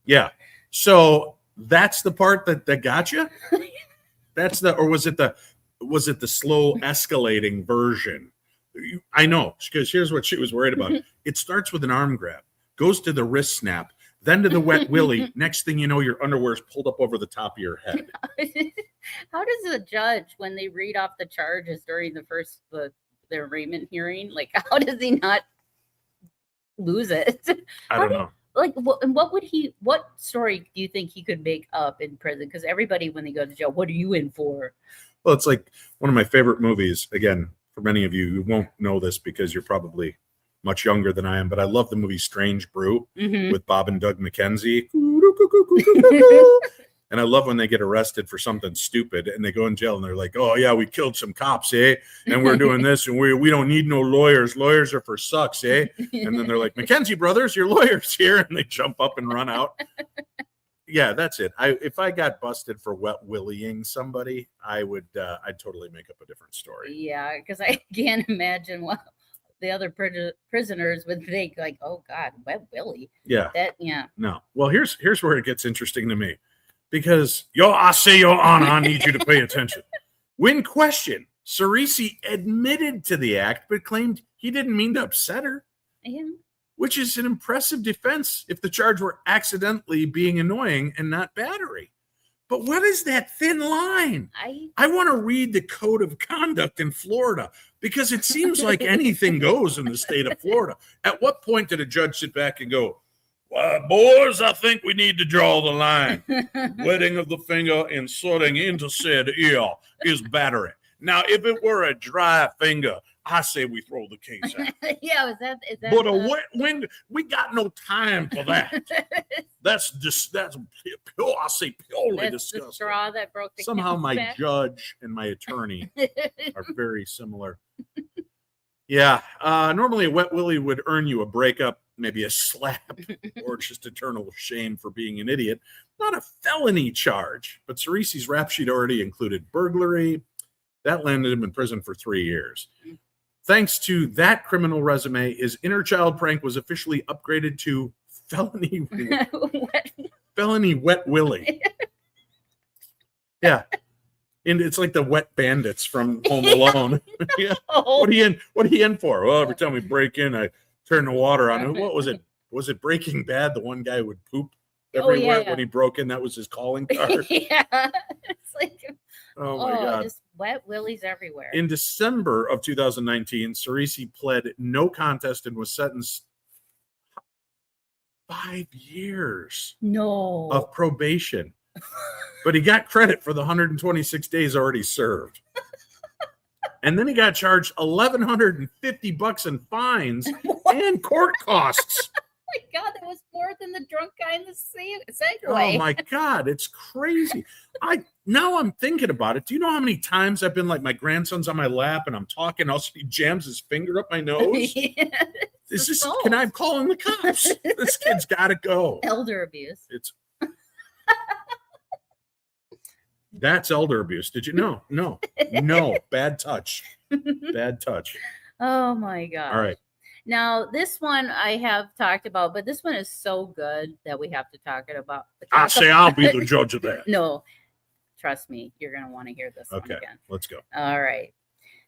Yeah. So that's the part that got you? Or was it the slow escalating version? I know, because here's what she was worried about. It starts with an arm grab, goes to the wrist snap, then to the wet willy. Next thing you know, your underwear is pulled up over the top of your head. How does the judge, when they read off the charges during the arraignment hearing, like, how does he not lose it? I don't know. Like, what story do you think he could make up in prison? Because everybody, when they go to jail, what are you in for? Well, it's like one of my favorite movies. Again, for many of you won't know this because you're probably much younger than I am, but I love the movie Strange Brew with Bob and Doug McKenzie. And I love when they get arrested for something stupid and they go in jail and they're like, oh, yeah, we killed some cops, eh? And we're doing this and we don't need no lawyers. Lawyers are for sucks, eh? And then they're like, McKenzie brothers, your lawyer's here. And they jump up and run out. Yeah, that's it. If I got busted for wet willying somebody, I'd totally make up a different story. Yeah, because I can't imagine what the other prisoners would think, like, oh God, wet willy. Yeah. Yeah. No. Well, here's where it gets interesting to me. Because, I say, Your Honor, I need you to pay attention. When questioned, Cerici admitted to the act, but claimed he didn't mean to upset her. Yeah. Which is an impressive defense if the charge were accidentally being annoying and not battery. But what is that thin line? I want to read the code of conduct in Florida because it seems like anything goes in the state of Florida. At what point did a judge sit back and go, well, boys, I think we need to draw the line. Wetting of the finger and sorting into said ear is battery. Now, if it were a dry finger, I say we throw the case out. Yeah, is that But a wet wind, we got no time for that. That's pure. I say purely that's disgusting. the straw that broke the Somehow camel's my back. judge and my attorney are very similar. Yeah. Normally a wet willy would earn you a breakup, maybe a slap, or just eternal shame for being an idiot. Not a felony charge. But Cerisi's rap sheet already included burglary. That landed him in prison for 3 years. Thanks to that criminal resume, his inner child prank was officially upgraded to felony wet willy. Yeah. And it's like the wet bandits from Home Alone. Yeah. What are you in for? Well, every time we break in, I turn the water on. What was it? Was it Breaking Bad? The one guy would poop everywhere when he broke in. That was his calling card. Yeah. It's like, oh my God. Just wet willies everywhere. In December of 2019, Cerisi pled no contest and was sentenced 5 years of probation. But he got credit for the 126 days already served. And then he got charged $1,150 in fines and court costs. Oh my God, that was more than the drunk guy in the Segway. Oh my God, it's crazy. Now I'm thinking about it. Do you know how many times I've been like, my grandson's on my lap and I'm talking, also he jams his finger up my nose? Yeah, Is this? Can I call in the cops? This kid's got to go. Elder abuse. That's elder abuse. Did you know? No. Bad touch. Bad touch. Oh my God. All right. Now, this one I have talked about, but this one is so good that we have to talk about. I say I'll be the judge of that. No, trust me, you're going to want to hear this one again. Let's go. All right.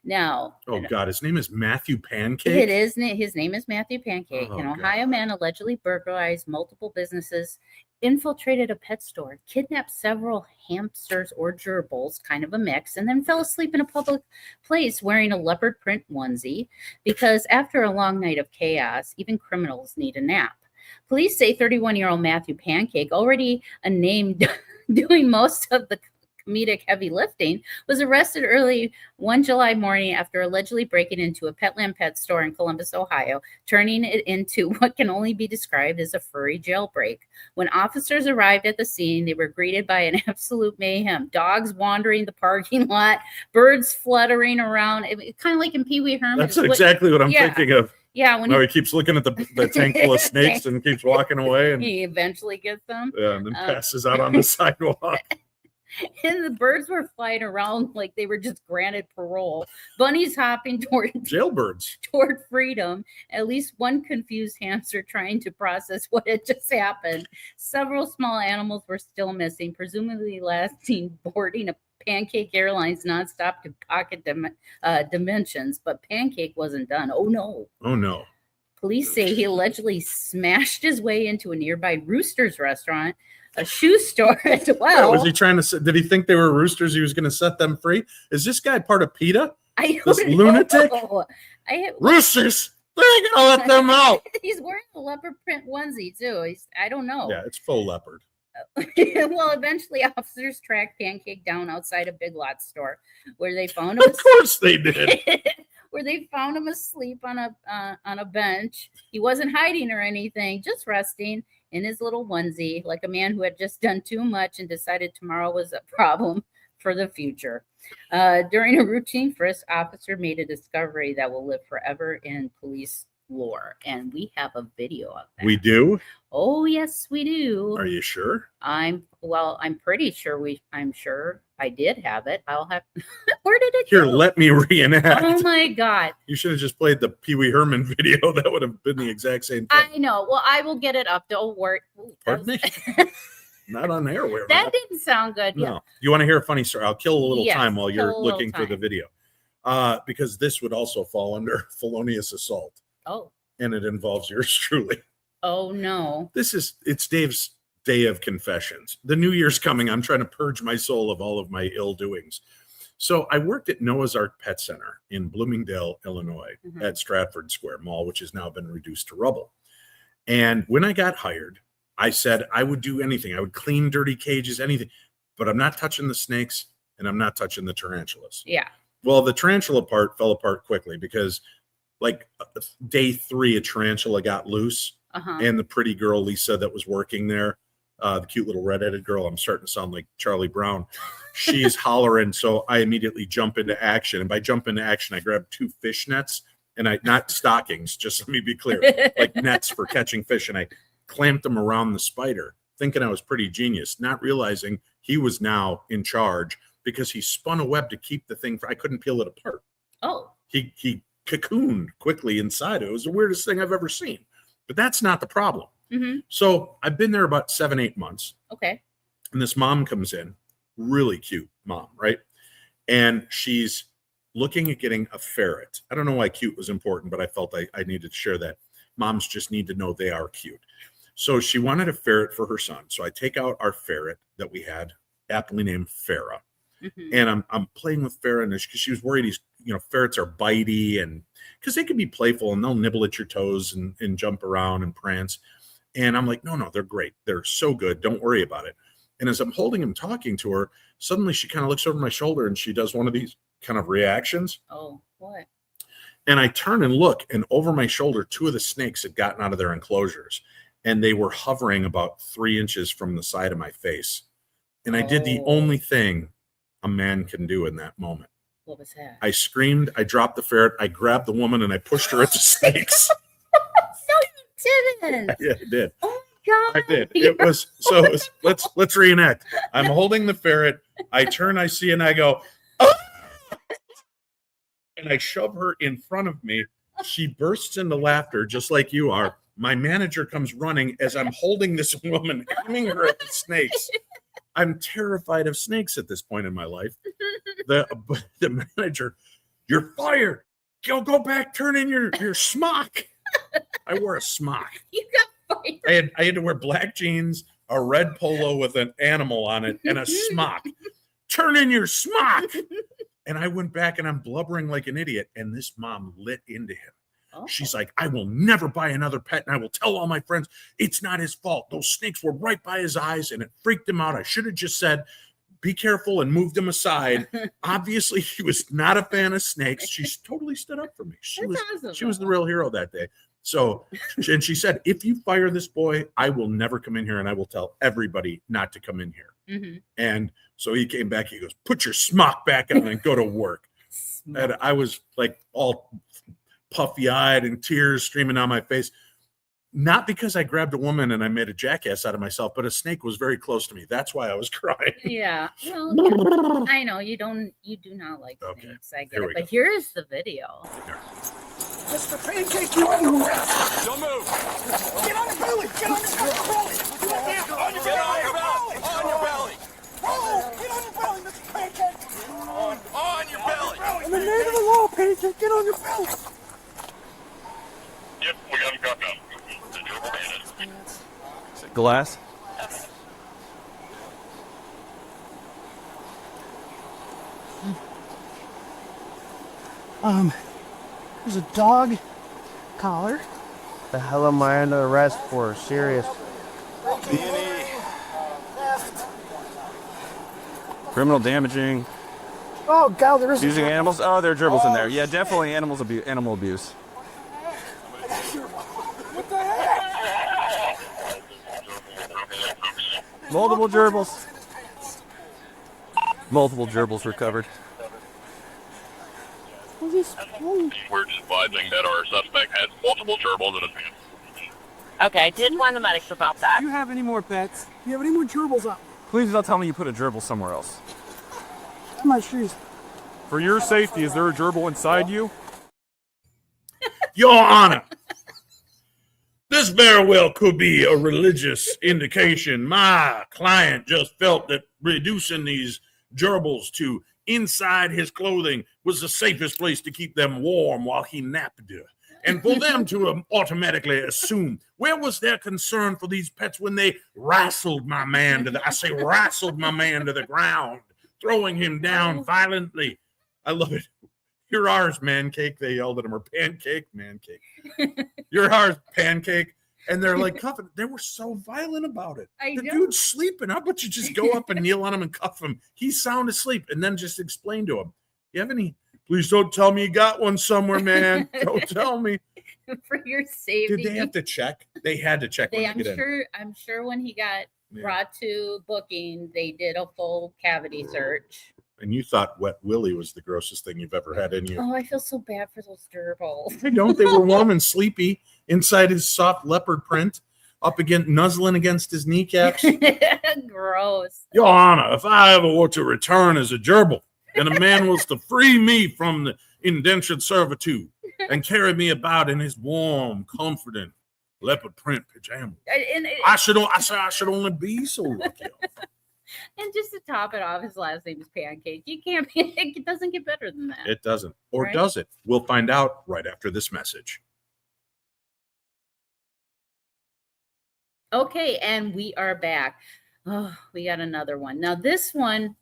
Now. Oh, God, his name is Matthew Pancake? It is. His name is Matthew Pancake. Oh, An Ohio man allegedly burglarized multiple businesses, infiltrated a pet store, kidnapped several hamsters or gerbils, kind of a mix, and then fell asleep in a public place wearing a leopard print onesie because after a long night of chaos, even criminals need a nap. Police say 31-year-old Matthew Pancake, already a name doing most of the comedic heavy lifting, was arrested early one July morning after allegedly breaking into a Petland pet store in Columbus, Ohio, turning it into what can only be described as a furry jailbreak. When officers arrived at the scene, they were greeted by an absolute mayhem. Dogs wandering the parking lot, birds fluttering around. Kind of like in Pee Wee Herman. That's exactly what I'm thinking of. Yeah, when he keeps looking at the tank full of snakes and keeps walking away. And he eventually gets them. Yeah, and then passes out on the sidewalk. And the birds were flying around like they were just granted parole. Bunnies hopping toward jailbirds toward freedom. At least one confused hamster trying to process what had just happened. Several small animals were still missing, presumably lasting boarding a Pancake Airlines nonstop to pocket dimensions. But Pancake wasn't done. Oh no! Police say he allegedly smashed his way into a nearby Roosters restaurant, a shoe store as well. Was he trying to? Did he think they were roosters? He was going to set them free. Is this guy part of PETA? This lunatic? Roosters? They ain't gonna let them out. He's wearing a leopard print onesie too. I don't know. Yeah, it's faux leopard. Well, eventually officers tracked Pancake down outside a Big Lots store where they found him. Of course they did. Where they found him asleep on a bench. He wasn't hiding or anything, just resting in his little onesie, like a man who had just done too much and decided tomorrow was a problem for the future. During a routine frisk, officer made a discovery that will live forever in police lore, and we have a video of that. We do? Oh, yes, we do. Are you sure? I'm pretty sure I'm sure I did have it. I'll have where did it Here, go? let me reenact. Oh my God. You should have just played the Pee Wee Herman video. That would have been the exact same thing. I know. Well, I will get it up. Don't worry. Pardon me? Not on air. That didn't sound good. No. Yeah. You want to hear a funny story? I'll kill a little time while you're kill a looking little for the video. Because this would also fall under felonious assault. Oh. And it involves yours truly. Oh no. It's Dave's day of confessions. The new year's coming. I'm trying to purge my soul of all of my ill doings. So I worked at Noah's Ark Pet Center in Bloomingdale, Illinois, at Stratford Square Mall, which has now been reduced to rubble. And when I got hired, I said I would do anything. I would clean dirty cages, anything. But I'm not touching the snakes and I'm not touching the tarantulas. Yeah. Well, the tarantula part fell apart quickly because like day 3, a tarantula got loose. And the pretty girl, Lisa, that was working there, the cute little redheaded girl, I'm starting to sound like Charlie Brown. She's hollering. So I immediately jump into action. And by jump into action, I grab 2 fish nets and not stockings, just let me be clear, like nets for catching fish. And I clamped them around the spider, thinking I was pretty genius, not realizing he was now in charge because he spun a web to keep the thing. I couldn't peel it apart. Oh. He cocooned quickly inside it. It was the weirdest thing I've ever seen. But that's not the problem. So I've been there about 7-8 months. Okay. And this mom comes in, really cute mom, right? And she's looking at getting a ferret. I don't know why cute was important, but I felt I needed to share that. Moms just need to know they are cute. So she wanted a ferret for her son. So I take out our ferret that we had, aptly named Farrah. And I'm playing with Farrah because she was worried ferrets are bitey and because they can be playful and they'll nibble at your toes and jump around and prance. And I'm like, no, they're great. They're so good. Don't worry about it. And as I'm holding him, talking to her, suddenly she kind of looks over my shoulder and she does one of these kind of reactions. Oh, what? And I turn and look, and over my shoulder, 2 of the snakes had gotten out of their enclosures and they were hovering about 3 inches from the side of my face. And I did the only thing a man can do in that moment. What was that? I screamed, I dropped the ferret, I grabbed the woman, and I pushed her at the snakes. No, you didn't. Yeah, I did. Oh my God. I did. It was let's reenact. I'm holding the ferret. I turn, I see, and I go, oh! And I shove her in front of me. She bursts into laughter, just like you are. My manager comes running as I'm holding this woman, aiming her at the snakes. I'm terrified of snakes at this point in my life. The manager, you're fired. Go back, turn in your smock. I wore a smock. You got fired. I had to wear black jeans, a red polo with an animal on it, and a smock. Turn in your smock. And I went back and I'm blubbering like an idiot. And this mom lit into him. Oh. She's like, I will never buy another pet, and I will tell all my friends it's not his fault. Those snakes were right by his eyes, and it freaked him out. I should have just said, be careful, and moved him aside. Obviously, he was not a fan of snakes. She totally stood up for me. She was the real hero that day. So, and she said, if you fire this boy, I will never come in here, and I will tell everybody not to come in here. And so he came back. He goes, put your smock back on and go to work. And I was like all puffy-eyed and tears streaming down my face. Not because I grabbed a woman and I made a jackass out of myself, but a snake was very close to me. That's why I was crying. Yeah. Well, I know you do not like snakes. I get it. But here is the video. Mr. Pancake, you on your belly. Don't move. Get on your belly. Get on your belly. On your belly. On your belly. Roll. Get on your belly, Mr. Pancake. On your belly. In the name of the law, Pancake, get on your belly. Yep, we got him cocked up. Is it glass? Yes. There's a dog collar. The hell am I under arrest for? Serious. Criminal damaging. Oh, God, there is Using animals? Oh, there are gerbils in there. Yeah, definitely animal abuse. What the heck? Multiple gerbils. Multiple gerbils recovered. We're just advising that our suspect has multiple gerbils in his hands. Okay, I did warn the medics about that. Do you have any more pets? Do you have any more gerbils out? Please don't tell me you put a gerbil somewhere else. In my shoes. For your safety, is there a gerbil inside you? Your Honor, this very well could be a religious indication. My client just felt that reducing these gerbils to inside his clothing was the safest place to keep them warm while he napped. And for them to automatically assume, where was their concern for these pets when they wrestled my man to the ground, throwing him down violently? I love it. You're ours, man cake. They yelled at him, or pancake, man cake. You're ours, pancake. And they're like cuffing. They were so violent about it. The dude's sleeping. How about you just go up and kneel on him and cuff him? He's sound asleep. And then just explain to him, you have any Please don't tell me you got one somewhere, man. Don't tell me. For your safety. Did they have to check? They had to check when they get in. I'm sure when he got brought to booking, they did a full cavity search. And you thought Wet Willie was the grossest thing you've ever had in you. Oh, I feel so bad for those gerbils. I don't. They were warm and sleepy inside his soft leopard print, nuzzling against his kneecaps. Gross. Your Honor, if I ever were to return as a gerbil, and a man was to free me from the indentured servitude and carry me about in his warm, comforting leopard print pajamas, I should only be so lucky. And just to top it off, his last name is Pancake. You can't be, it doesn't get better than that. It doesn't. Or Right? does it? We'll find out right after this message. Okay, and we are back. Oh, we got another one. Now this one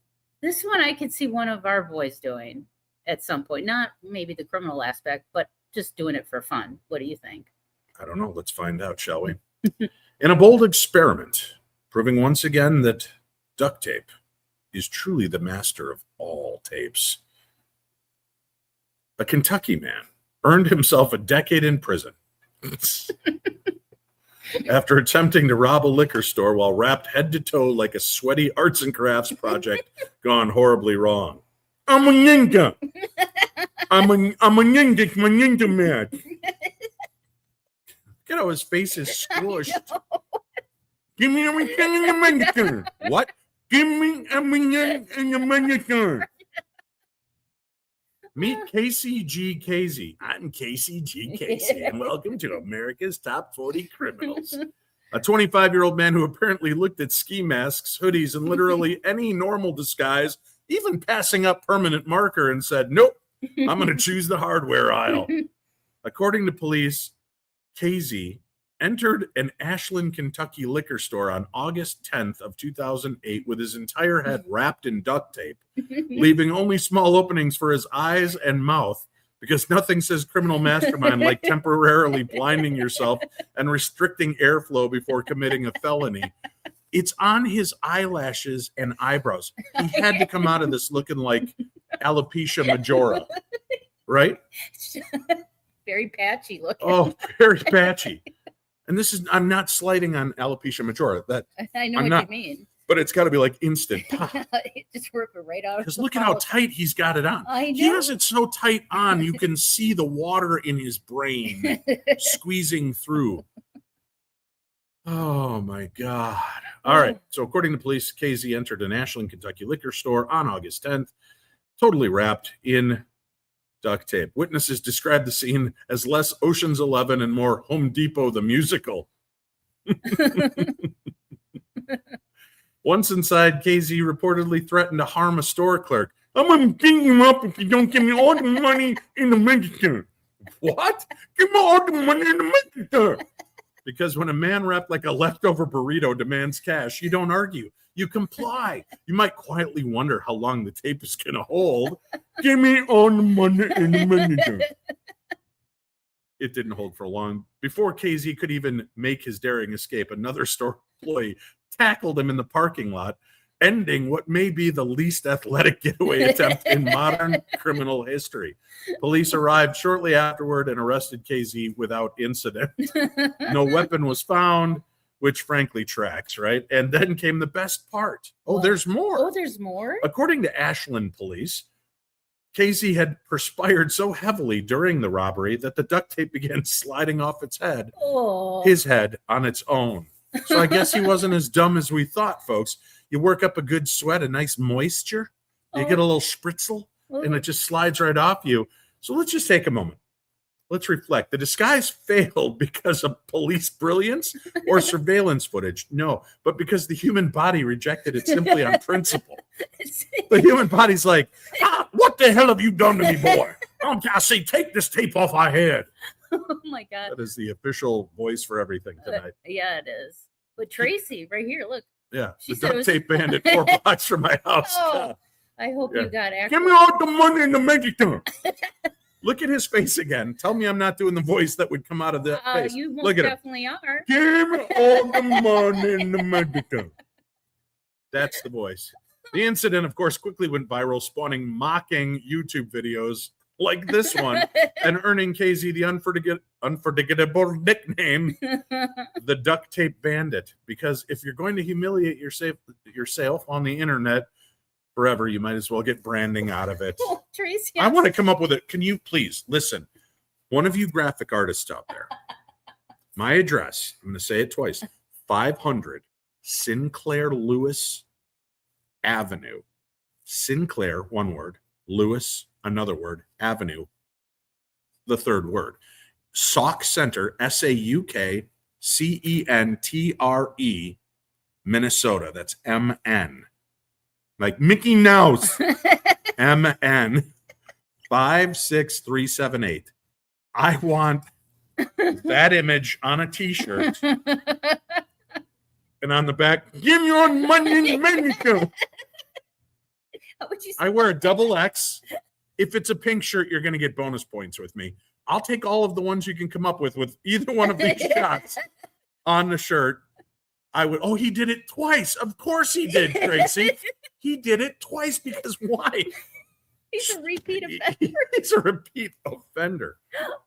I could see one of our boys doing at some point. Not maybe the criminal aspect, but just doing it for fun. What do you think? I don't know. Let's find out, shall we? In a bold experiment, proving once again that duct tape is truly the master of all tapes, a Kentucky man earned himself a decade in prison after attempting to rob a liquor store while wrapped head to toe like a sweaty arts and crafts project gone horribly wrong. I'm a ninja. I'm a ninja. It's my ninja man. Look at how his face is squished. Give me everything in the miniature. What? Give me everything in the miniature. Meet Casey G. Casey. I'm Casey G. Casey, and welcome to America's Top 40 Criminals. A 25-year-old man who apparently looked at ski masks, hoodies, and literally any normal disguise, even passing up permanent marker, and said, nope, I'm going to choose the hardware aisle. According to police, Casey entered an Ashland, Kentucky liquor store on August 10th of 2008 with his entire head wrapped in duct tape, leaving only small openings for his eyes and mouth, because nothing says criminal mastermind like temporarily blinding yourself and restricting airflow before committing a felony. It's on his eyelashes and eyebrows. He had to come out of this looking like alopecia majora, right? Very patchy looking. Oh, very patchy. And this is, I'm not slighting on alopecia majora. That I know I'm what not, you mean. but it's got to be like instant. Just rip it right out. Because look at how tight he's got it on. I know. He has it so tight on, you can see the water in his brain squeezing through. Oh my God. All right. So according to police, Casey entered an Ashland, Kentucky liquor store on August 10th, totally wrapped in duct tape. Witnesses described the scene as less Ocean's 11 and more Home Depot the musical. Once inside, Casey reportedly threatened to harm a store clerk. I'm going to beat you up if you don't give me all the money in the register. What? Give me all the money in the register. Because when a man wrapped like a leftover burrito demands cash, you don't argue. You comply. You might quietly wonder how long the tape is going to hold. Give me all the money in the register. It didn't hold for long. Before Casey could even make his daring escape, another store employee tackled him in the parking lot, ending what may be the least athletic getaway attempt in modern criminal history. Police arrived shortly afterward and arrested Casey without incident. No weapon was found, which frankly tracks, right? And then came the best part. Oh, there's more. Oh, there's more? According to Ashland police, Casey had perspired so heavily during the robbery that the duct tape began sliding off its head, his head on its own. So I guess he wasn't as dumb as we thought, folks. You work up a good sweat, a nice moisture, you get a little spritzel, and it just slides right off you. So let's just take a moment. Let's reflect. The disguise failed because of police brilliance or surveillance footage. No, but because the human body rejected it simply on principle. The human body's like, what the hell have you done to me, boy? I say, take this tape off my head. Oh, my God. That is the official voice for everything tonight. Yeah, it is. But Tracy, right here, look. Yeah, She the said it duct was- tape bandit 4 blocks from my house. Oh, I hope you got actual. Give me all the money in the register. Look at his face again. Tell me I'm not doing the voice that would come out of that face. You most Look at him. definitely are. Give me all the money in the register. That's the voice. The incident, of course, quickly went viral, spawning mocking YouTube videos like this one and earning KZ the unforgettable nickname, the Duct Tape Bandit. Because if you're going to humiliate yourself on the internet forever, you might as well get branding out of it. Oh, Tracy, I want to come up with it. Can you please listen? One of you graphic artists out there, my address, I'm going to say it twice, 500 Sinclair Lewis Avenue. Sinclair, one word, Lewis, another word, Avenue, the third word. Sauk Center, SAUKCENTRE, Minnesota. That's MN. Like Mickey Mouse. MN 56378. I want that image on a t-shirt. And on the back, give me on money in Mexico. I wear a double X. If it's a pink shirt, you're going to get bonus points with me. I'll take all of the ones you can come up with either one of these shots on the shirt. I would. Oh, he did it twice. Of course he did, Tracy. He did it twice because why? He's a repeat offender. He's a repeat offender.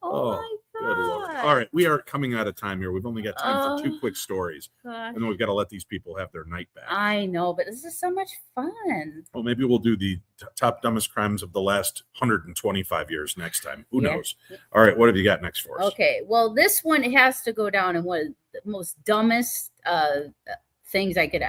Oh my good Lord. God. All right, we are coming out of time here. We've only got time for 2 quick stories. Gosh. And then we've got to let these people have their night back. I know, but this is so much fun. Well, maybe we'll do the top dumbest crimes of the last 125 years next time. Who knows? All right, what have you got next for us? Okay, well, this one has to go down in one of the most dumbest things I could.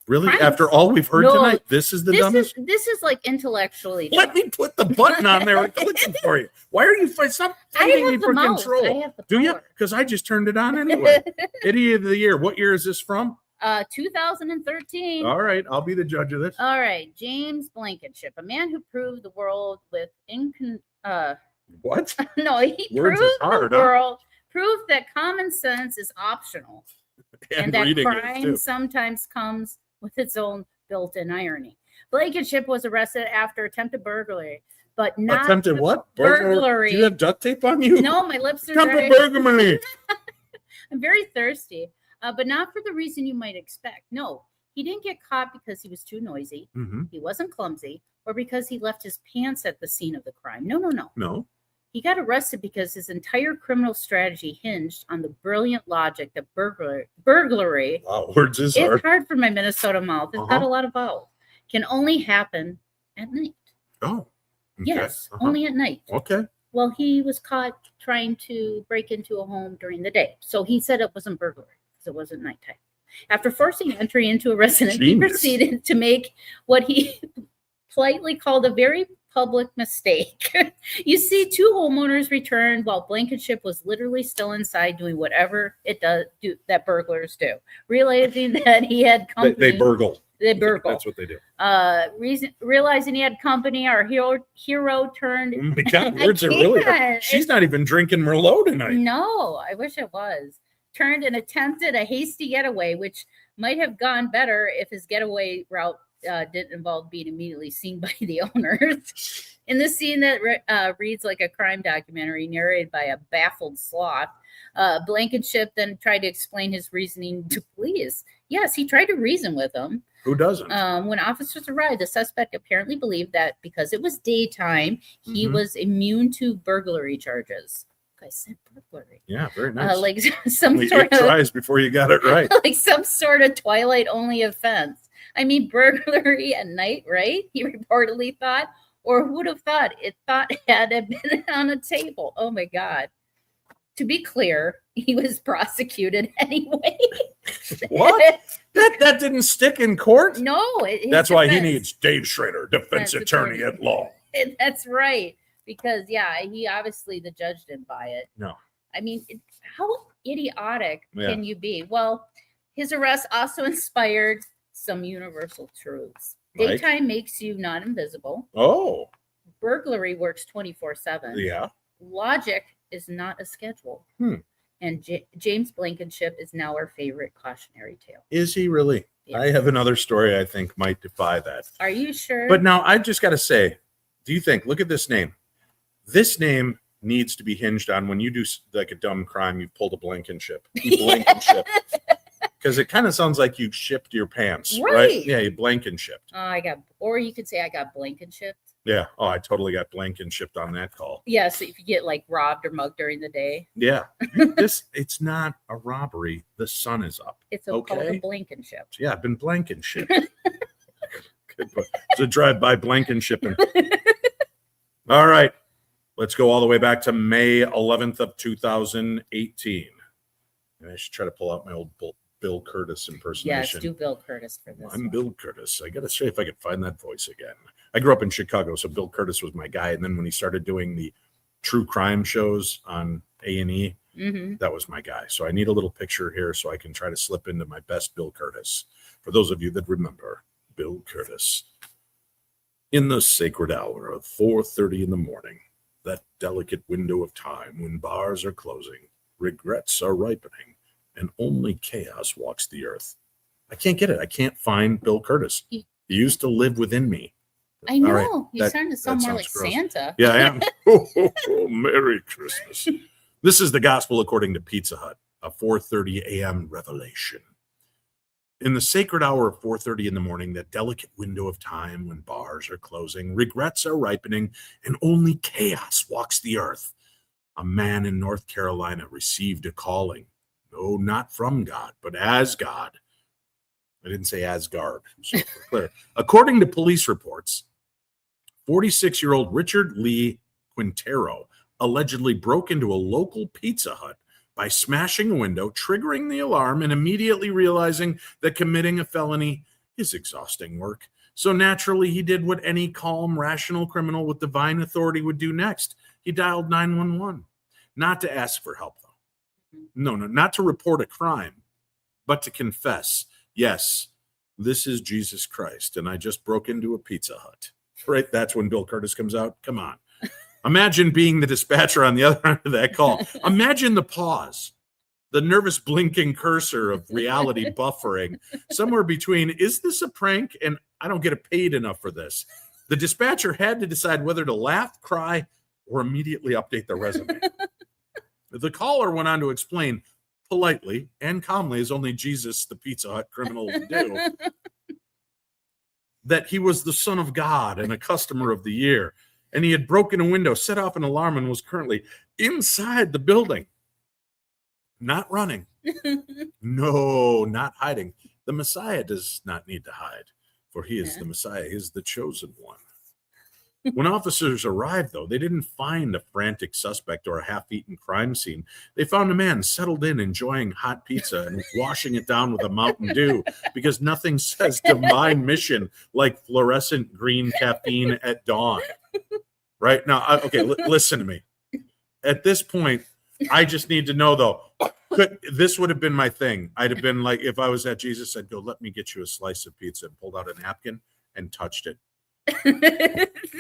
Really? Crimes. After all we've heard tonight, this is the dumbest? This is like intellectually. Let me put the button on there and click it for you. Why are you stop fighting me for control? I have the Do you? power. Because I just turned it on anyway. Idiot of the year. What year is this from? 2013. All right, I'll be the judge of this. All right, James Blankenship, a man who proved the world with What? No, he Words proved is hard, the huh? world, proved that common sense is optional, and that reading it, crime too. sometimes comes with its own built-in irony. Blankenship was arrested after attempted burglary, but not Attempted what? burglary. Do you have duct tape on you? No, my lips are Attempted dry. burglary. I'm very thirsty, but not for the reason you might expect. No, he didn't get caught because he was too noisy. Mm-hmm. He wasn't clumsy, or because he left his pants at the scene of the crime. No. No. He got arrested because his entire criminal strategy hinged on the brilliant logic that burglary Wow, words is it's hard. hard for my Minnesota mouth. It's got a lot of vowels. Can only happen at night. Oh. Okay. Yes, only at night. Okay. Well, he was caught trying to break into a home during the day. So he said it wasn't burglary because it wasn't nighttime. After forcing entry into a residence, he Genius. proceeded to make what he politely called a very public mistake. You see, 2 homeowners returned while Blankenship was literally still inside doing whatever that burglars do. Realizing that he had company. They burgle. They burgle. That's what they do. Realizing he had company, our hero turned. Because words are really hard. can't. She's not even drinking Merlot tonight. No, I wish it was. Turned and attempted a hasty getaway, which might have gone better if his getaway route didn't involve being immediately seen by the owners. In this scene that reads like a crime documentary narrated by a baffled sloth, Blankenship then tried to explain his reasoning to police. Yes, he tried to reason with them. Who doesn't? When officers arrived, the suspect apparently believed that because it was daytime, he was immune to burglary charges. I said burglary. Yeah, very nice. Like some Only sort 8 of tries before you got it right. like some sort of Twilight-only offense. I mean, burglary at night, right? He reportedly thought, or who would have thought it had been on a table. Oh my God. To be clear, he was prosecuted anyway. What? That didn't stick in court? No. That's why he needs Dave Schrader, defense attorney at law. That's right. Because, yeah, he obviously, the judge didn't buy it. No. I mean, how idiotic Yeah. can you be? Well, his arrest also inspired some universal truths. Like? Daytime makes you not invisible. Oh, Burglary works 24/7. yeah. Logic is not a schedule. And James Blankenship is now our favorite cautionary tale. Is he really? Yeah. I have another story I think might defy that. Are you sure? But now I just got to say, do you think, look at this name. This name needs to be hinged on when you do like a dumb crime, you pulled a Blankenship. You Blankenship. Because it kind of sounds like you shipped your pants, right? Right. Yeah, you blanket shipped. Or you could say I got blanket shipped. Yeah. Oh, I totally got blanket shipped on that call. Yeah, so if you get like robbed or mugged during the day. Yeah. It's not a robbery. The sun is up. It's called a blanket ship. Yeah, I've been blanket shipped. It's a drive-by blanket shipping. All right. Let's go all the way back to May 11th of 2018. And I should try to pull out my old Bill Curtis impersonation. Yes, do Bill Curtis for this. I'm Bill Curtis. I got to see if I can find that voice again. I grew up in Chicago, so Bill Curtis was my guy. And then when he started doing the true crime shows on A&E, that was my guy. So I need a little picture here so I can try to slip into my best Bill Curtis. For those of you that remember, Bill Curtis. In the sacred hour of 4:30 in the morning, that delicate window of time when bars are closing, regrets are ripening, and only chaos walks the earth. I can't get it. I can't find Bill Curtis. He used to live within me. I know. Right. You're starting to sound more like gross. Santa. Yeah, I am. Oh, Merry Christmas. This is the gospel according to Pizza Hut, a 4:30 a.m. revelation. In the sacred hour of 4:30 in the morning, that delicate window of time when bars are closing, regrets are ripening, and only chaos walks the earth. A man in North Carolina received a calling. No, not from God, but as God. I didn't say Asgard. So for clear. According to police reports, 46-year-old Richard Lee Quintero allegedly broke into a local Pizza Hut by smashing a window, triggering the alarm, and immediately realizing that committing a felony is exhausting work. So naturally, he did what any calm, rational criminal with divine authority would do next. He dialed 911, not to ask for help, though. No, not to report a crime, but to confess, yes, this is Jesus Christ, and I just broke into a Pizza Hut. Right? That's when Bill Curtis comes out. Come on. Imagine being the dispatcher on the other end of that call. Imagine the pause, the nervous blinking cursor of reality buffering, somewhere between, is this a prank? And I don't get paid enough for this. The dispatcher had to decide whether to laugh, cry, or immediately update the resume. The caller went on to explain politely and calmly, as only Jesus, the Pizza Hut criminal, would do, that he was the Son of God and a customer of the year. And he had broken a window, set off an alarm, and was currently inside the building. Not running. No, not hiding. The Messiah does not need to hide, for he is the Messiah. He is the chosen one. When officers arrived, though, they didn't find a frantic suspect or a half-eaten crime scene. They found a man settled in, enjoying hot pizza and washing it down with a Mountain Dew, because nothing says divine mission like fluorescent green caffeine at dawn. Right? Now, okay, listen to me. At this point, I just need to know, though, this would have been my thing. I'd have been like, if I was at Jesus, I'd go, let me get you a slice of pizza, and pulled out a napkin and touched it.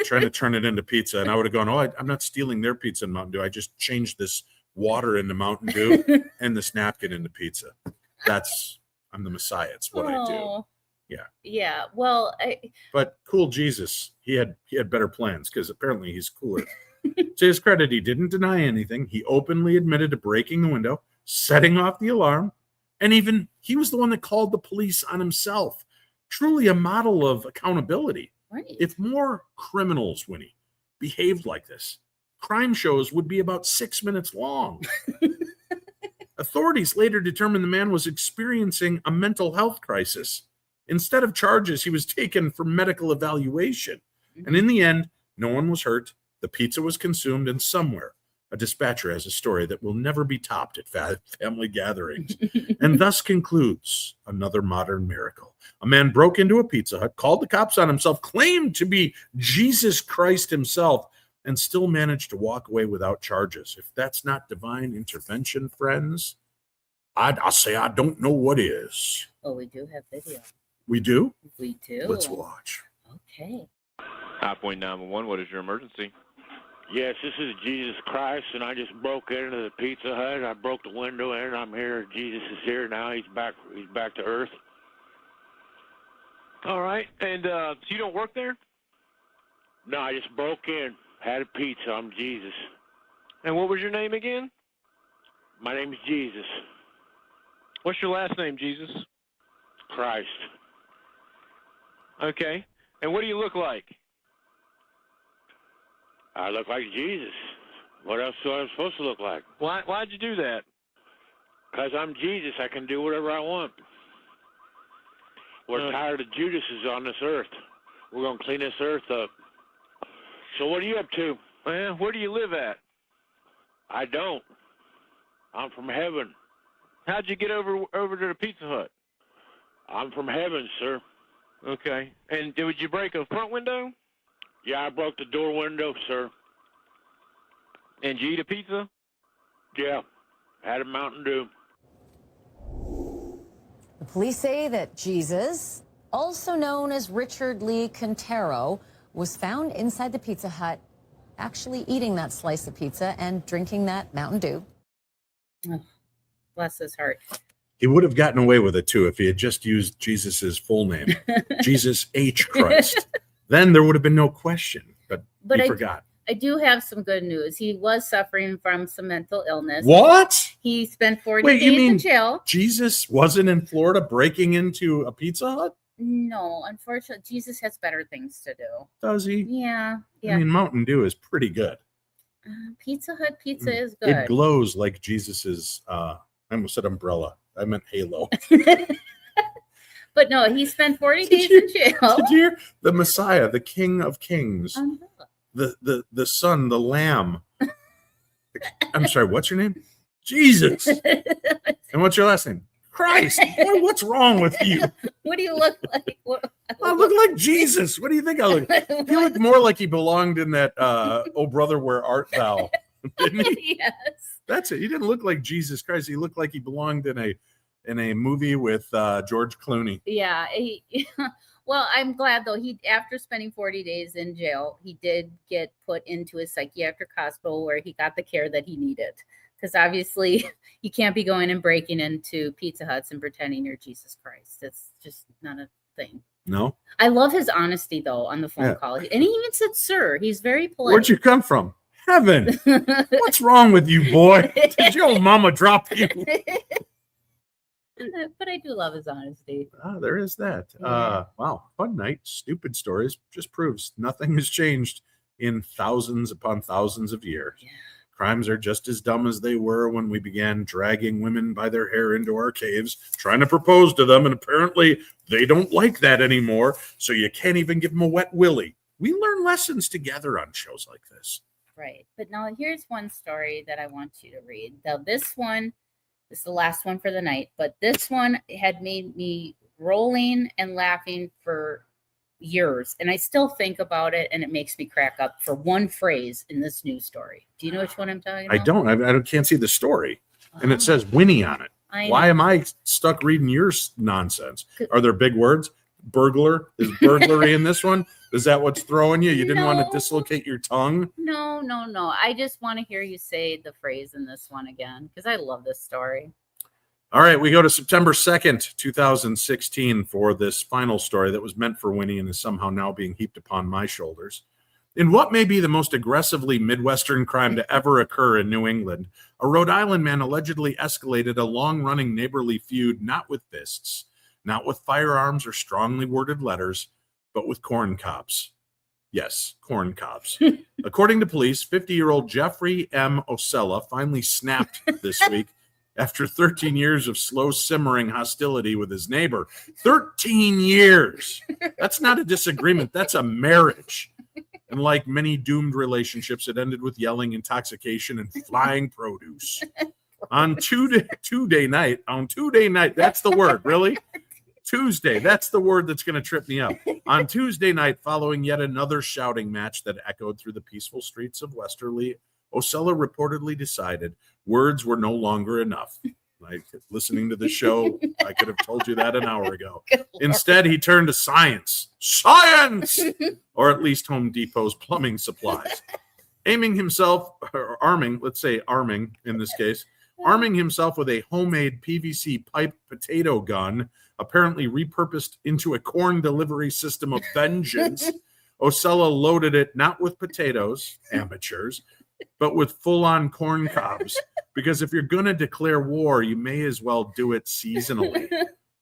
Trying to turn it into pizza. And I would have gone, oh, I'm not stealing their pizza and Mountain Dew. I just changed this water into Mountain Dew and this napkin into pizza. I'm the Messiah. It's what I do. Yeah. Yeah. Well, but cool Jesus, he had better plans, because apparently he's cooler. To his credit, he didn't deny anything. He openly admitted to breaking the window, setting off the alarm, and even he was the one that called the police on himself. Truly a model of accountability. Right. If more criminals, Winnie, behaved like this, crime shows would be about 6 minutes long. Authorities later determined the man was experiencing a mental health crisis. Instead of charges, he was taken for medical evaluation. And in the end, no one was hurt. The pizza was consumed, and somewhere a dispatcher has a story that will never be topped at family gatherings. And thus concludes another modern miracle. A man broke into a Pizza Hut, called the cops on himself, claimed to be Jesus Christ himself, and still managed to walk away without charges. If that's not divine intervention, friends, I'll say I don't know what is. Oh, we do have video. We do? We do. Let's watch. Okay. Highpoint 911, what is your emergency? Yes, this is Jesus Christ, and I just broke into the Pizza Hut. I broke the window in. I'm here. Jesus is here now. He's back to earth. All right, and so you don't work there? No, I just broke in. Had a pizza. I'm Jesus. And what was your name again? My name is Jesus. What's your last name, Jesus? Christ. Okay. And what do you look like? I look like Jesus. What else do I supposed to look like? Why'd you do that? Because I'm Jesus. I can do whatever I want. We're tired of Judases on this earth. We're going to clean this earth up. So what are you up to? Well, where do you live at? I don't. I'm from heaven. How'd you get over to the Pizza Hut? I'm from heaven, sir. Okay. And did you break a front window? Yeah, I broke the door window, sir. And did you eat a pizza? Yeah. Had a Mountain Dew. The police say that Jesus, also known as Richard Lee Quintero, was found inside the Pizza Hut, actually eating that slice of pizza and drinking that Mountain Dew. Oh, bless his heart. He would have gotten away with it, too, if he had just used Jesus's full name, Jesus H. Christ. Then there would have been no question, but he forgot. I do have some good news. He was suffering from some mental illness. What? He spent 40 days in jail. Jesus wasn't in Florida breaking into a Pizza Hut? No, unfortunately, Jesus has better things to do. Does he? Yeah. I mean, Mountain Dew is pretty good. Pizza Hut pizza is good. It glows like Jesus's, I almost said umbrella. I meant halo. But no, he spent 40 days in jail. Did you hear? The Messiah, the King of Kings, the Son, the Lamb. I'm sorry, what's your name? Jesus. And what's your last name? Christ. Boy, what's wrong with you? What do you look like? I look like Jesus. What do you think I look like? He looked more like he belonged in that Oh Brother, Where Art Thou? Didn't he? Yes. That's it. He didn't look like Jesus Christ. He looked like he belonged in a movie with George Clooney. Yeah. Well, I'm glad though. He, after spending 40 days in jail, he did get put into a psychiatric hospital where he got the care that he needed. Because obviously you can't be going and breaking into Pizza Huts and pretending you're Jesus Christ. It's just not a thing. No. I love his honesty though on the phone call. And he even said, sir, he's very polite. Where'd you come from? Heaven. What's wrong with you, boy? Did your mama drop you? But I do love his honesty. There is that. Yeah. Wow. Fun night. Stupid stories. Just proves nothing has changed in thousands upon thousands of years. Yeah. Crimes are just as dumb as they were when we began dragging women by their hair into our caves, trying to propose to them, and apparently they don't like that anymore, so you can't even give them a wet willy. We learn lessons together on shows like this. Right. But now here's one story that I want you to read. Now this is the last one for the night, but this one had made me rolling and laughing for years. And I still think about it, and it makes me crack up for one phrase in this news story. Do you know which one I'm talking about? I don't. I can't see the story. And it says Winnie on it. Why am I stuck reading your nonsense? Are there big words? Burglar? Is burglary in this one? Is that what's throwing you? You didn't want to dislocate your tongue? No. I just want to hear you say the phrase in this one again, because I love this story. All right, we go to September 2nd, 2016 for this final story that was meant for Winnie and is somehow now being heaped upon my shoulders. In what may be the most aggressively Midwestern crime to ever occur in New England, a Rhode Island man allegedly escalated a long-running neighborly feud not with fists, not with firearms or strongly worded letters, but with corn cobs. Yes, corn cobs. According to police, 50-year-old Jeffrey M. Osella finally snapped this week after 13 years of slow simmering hostility with his neighbor. 13 years. That's not a disagreement. That's a marriage. And like many doomed relationships, it ended with yelling, intoxication, and flying produce. On Tuesday night, that's the word, really? Tuesday, that's the word that's going to trip me up. On Tuesday night, following yet another shouting match that echoed through the peaceful streets of Westerly, Osella reportedly decided words were no longer enough. Like listening to the show, I could have told you that an hour ago. Instead, he turned to science, or at least Home Depot's plumbing supplies. Arming himself in this case, arming himself with a homemade PVC pipe potato gun, apparently repurposed into a corn delivery system of vengeance. Osella loaded it not with potatoes, amateurs, but with full-on corn cobs, because if you're going to declare war, you may as well do it seasonally.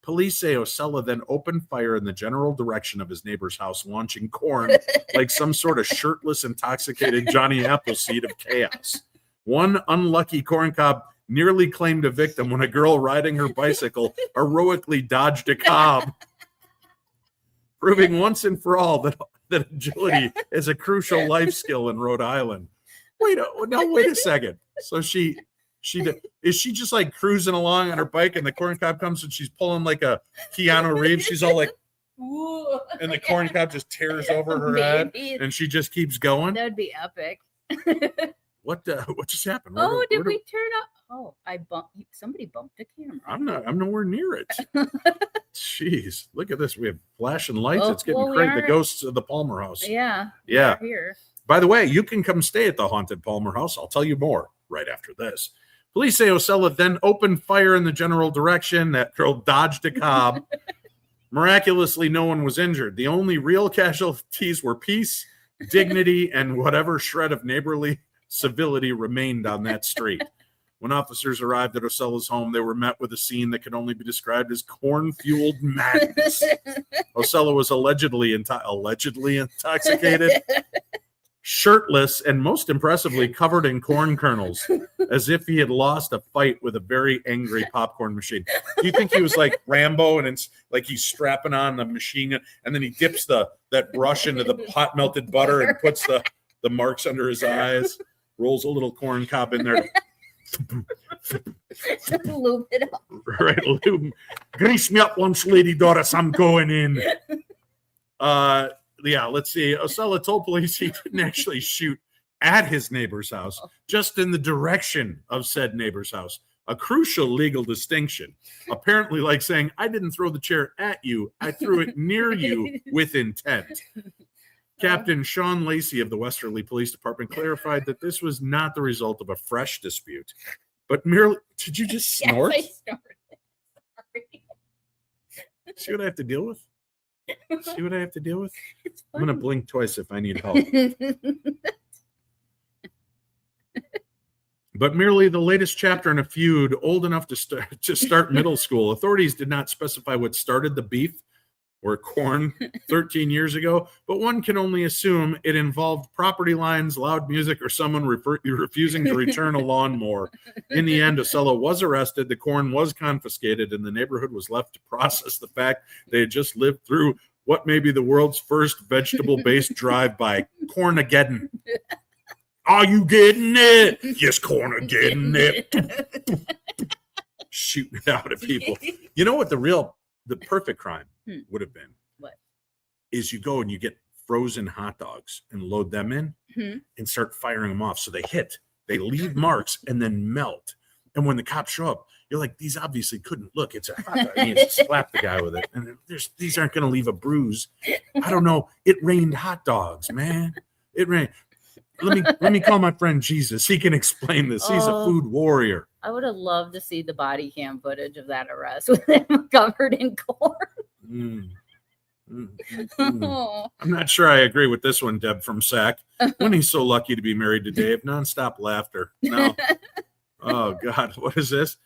Police say Osella then opened fire in the general direction of his neighbor's house, launching corn like some sort of shirtless, intoxicated Johnny Appleseed of chaos. One unlucky corncob nearly claimed a victim when a girl riding her bicycle heroically dodged a cob, proving once and for all that agility is a crucial life skill in Rhode Island. Wait a second. So is she just like cruising along on her bike and the corn cob comes and she's pulling like a Keanu Reeves? She's all like, Ooh. and the corn cob just tears over her head and she just keeps going. That'd be epic. What just happened? Did we turn up? Oh, somebody bumped the camera. I'm nowhere near it. Jeez, look at this. We have flashing lights. Oh, It's getting crazy. The ghosts of the Palmer house. Yeah. Yeah. Here. By the way, you can come stay at the haunted Palmer house. I'll tell you more right after this. Police say Osella then opened fire in the general direction. That girl dodged a cob. Miraculously, no one was injured. The only real casualties were peace, dignity, and whatever shred of neighborly civility remained on that street. When officers arrived at Osella's home, they were met with a scene that could only be described as corn-fueled madness. Osella was allegedly intoxicated, shirtless, and most impressively covered in corn kernels, as if he had lost a fight with a very angry popcorn machine. Do you think he was like Rambo and it's like he's strapping on the machine and then he dips that brush into the hot melted butter and puts the marks under his eyes, rolls a little corn cob in there. Lube it up. Right, lube. Grease me up once, Lady Doris. I'm going in. Yeah, let's see. Osella told police he didn't actually shoot at his neighbor's house, just in the direction of said neighbor's house. A crucial legal distinction. Apparently, like saying, I didn't throw the chair at you, I threw it near you with intent. Captain Sean Lacey of the Westerly Police Department clarified that this was not the result of a fresh dispute, but merely... Did you just snort? Yes, I snorted. Sorry. See what I have to deal with? See what I have to deal with? It's I'm going to blink twice if I need help. But merely the latest chapter in a feud old enough to start middle school. Authorities did not specify what started the beef or corn 13 years ago, but one can only assume it involved property lines, loud music, or someone refusing to return a lawnmower. In the end, Osella was arrested, the corn was confiscated, and the neighborhood was left to process the fact they had just lived through what may be the world's first vegetable-based drive-by, Cornageddon. Are you getting it? Yes, Cornageddon it. Shooting it out at people. You know what the perfect crime would have been? What? Is you go and you get frozen hot dogs and load them in and start firing them off. So they leave marks and then melt. And when the cops show up, you're like, these obviously couldn't look. It's a hot dog. And you slap the guy with it. And these aren't going to leave a bruise. I don't know. It rained hot dogs, man. It rained. Let me call my friend Jesus. He can explain this. He's a food warrior. I would have loved to see the body cam footage of that arrest with him covered in corn. I'm not sure I agree with this one, Deb from SAC. When he's so lucky to be married to Dave. Nonstop laughter. No. Oh, God. What is this?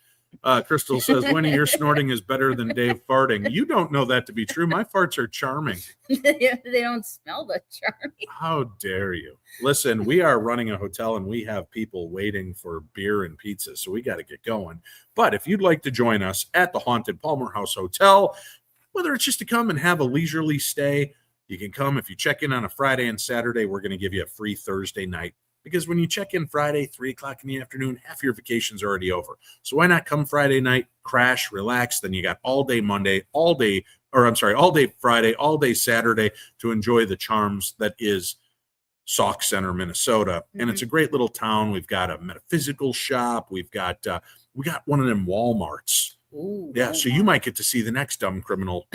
Crystal says, Winnie, your snorting is better than Dave farting. You don't know that to be true. My farts are charming. They don't smell that charming. How dare you? Listen, we are running a hotel and we have people waiting for beer and pizza, so we got to get going. But if you'd like to join us at the Haunted Palmer House Hotel, whether it's just to come and have a leisurely stay, you can come. If you check in on a Friday and Saturday, we're going to give you a free Thursday night. Because when you check in Friday, 3 o'clock in the afternoon, half your vacation's already over. So why not come Friday night, crash, relax, then you got all day Friday, all day Saturday to enjoy the charms that is Sauk Center, Minnesota. And it's a great little town. We've got a metaphysical shop. We got one of them Walmarts. Ooh, yeah, so you might get to see the next dumb criminal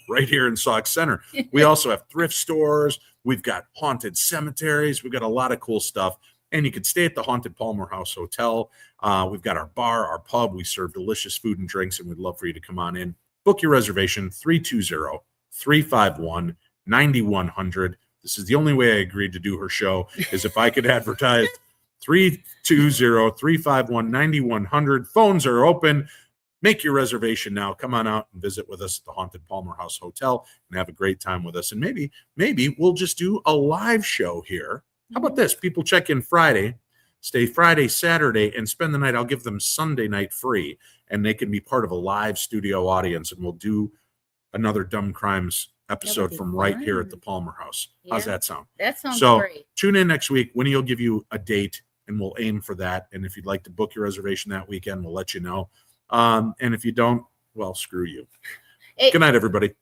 right here in Sauk Center. We also have thrift stores. We've got haunted cemeteries. We've got a lot of cool stuff. And you can stay at the Haunted Palmer House Hotel. We've got our bar, our pub. We serve delicious food and drinks, and we'd love for you to come on in. Book your reservation, 320-351-9100. This is the only way I agreed to do her show, is if I could advertise 320-351-9100. Phones are open. Make your reservation now. Come on out and visit with us at the Haunted Palmer House Hotel and have a great time with us. And maybe we'll just do a live show here. How about this? People check in Friday, stay Friday, Saturday, and spend the night. I'll give them Sunday night free, and they can be part of a live studio audience, and we'll do another Dumb Crimes episode from right here at the Palmer House. How's that sound? That sounds great. Tune in next week. Winnie will give you a date, and we'll aim for that. And if you'd like to book your reservation that weekend, we'll let you know. And if you don't, well, screw you. Good night, everybody.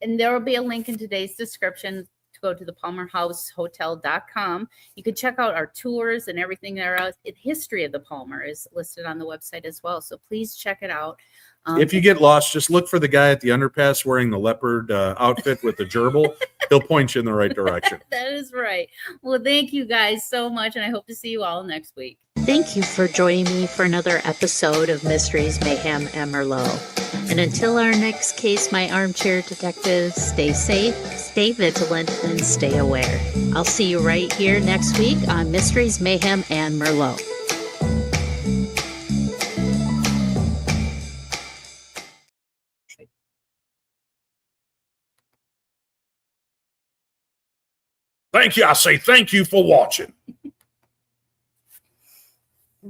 And there will be a link in today's description to go to the palmerhousehotel.com. You can check out our tours and everything there. The history of the Palmer is listed on the website as well. So please check it out. If you get lost, just look for the guy at the underpass wearing the leopard outfit with the gerbil. He'll point you in the right direction. That is right. Well, thank you guys so much, and I hope to see you all next week. Thank you for joining me for another episode of Mysteries, Mayhem, and Merlot. And until our next case, my armchair detectives, stay safe, stay vigilant, and stay aware. I'll see you right here next week on Mysteries, Mayhem, and Merlot. Thank you. I say thank you for watching.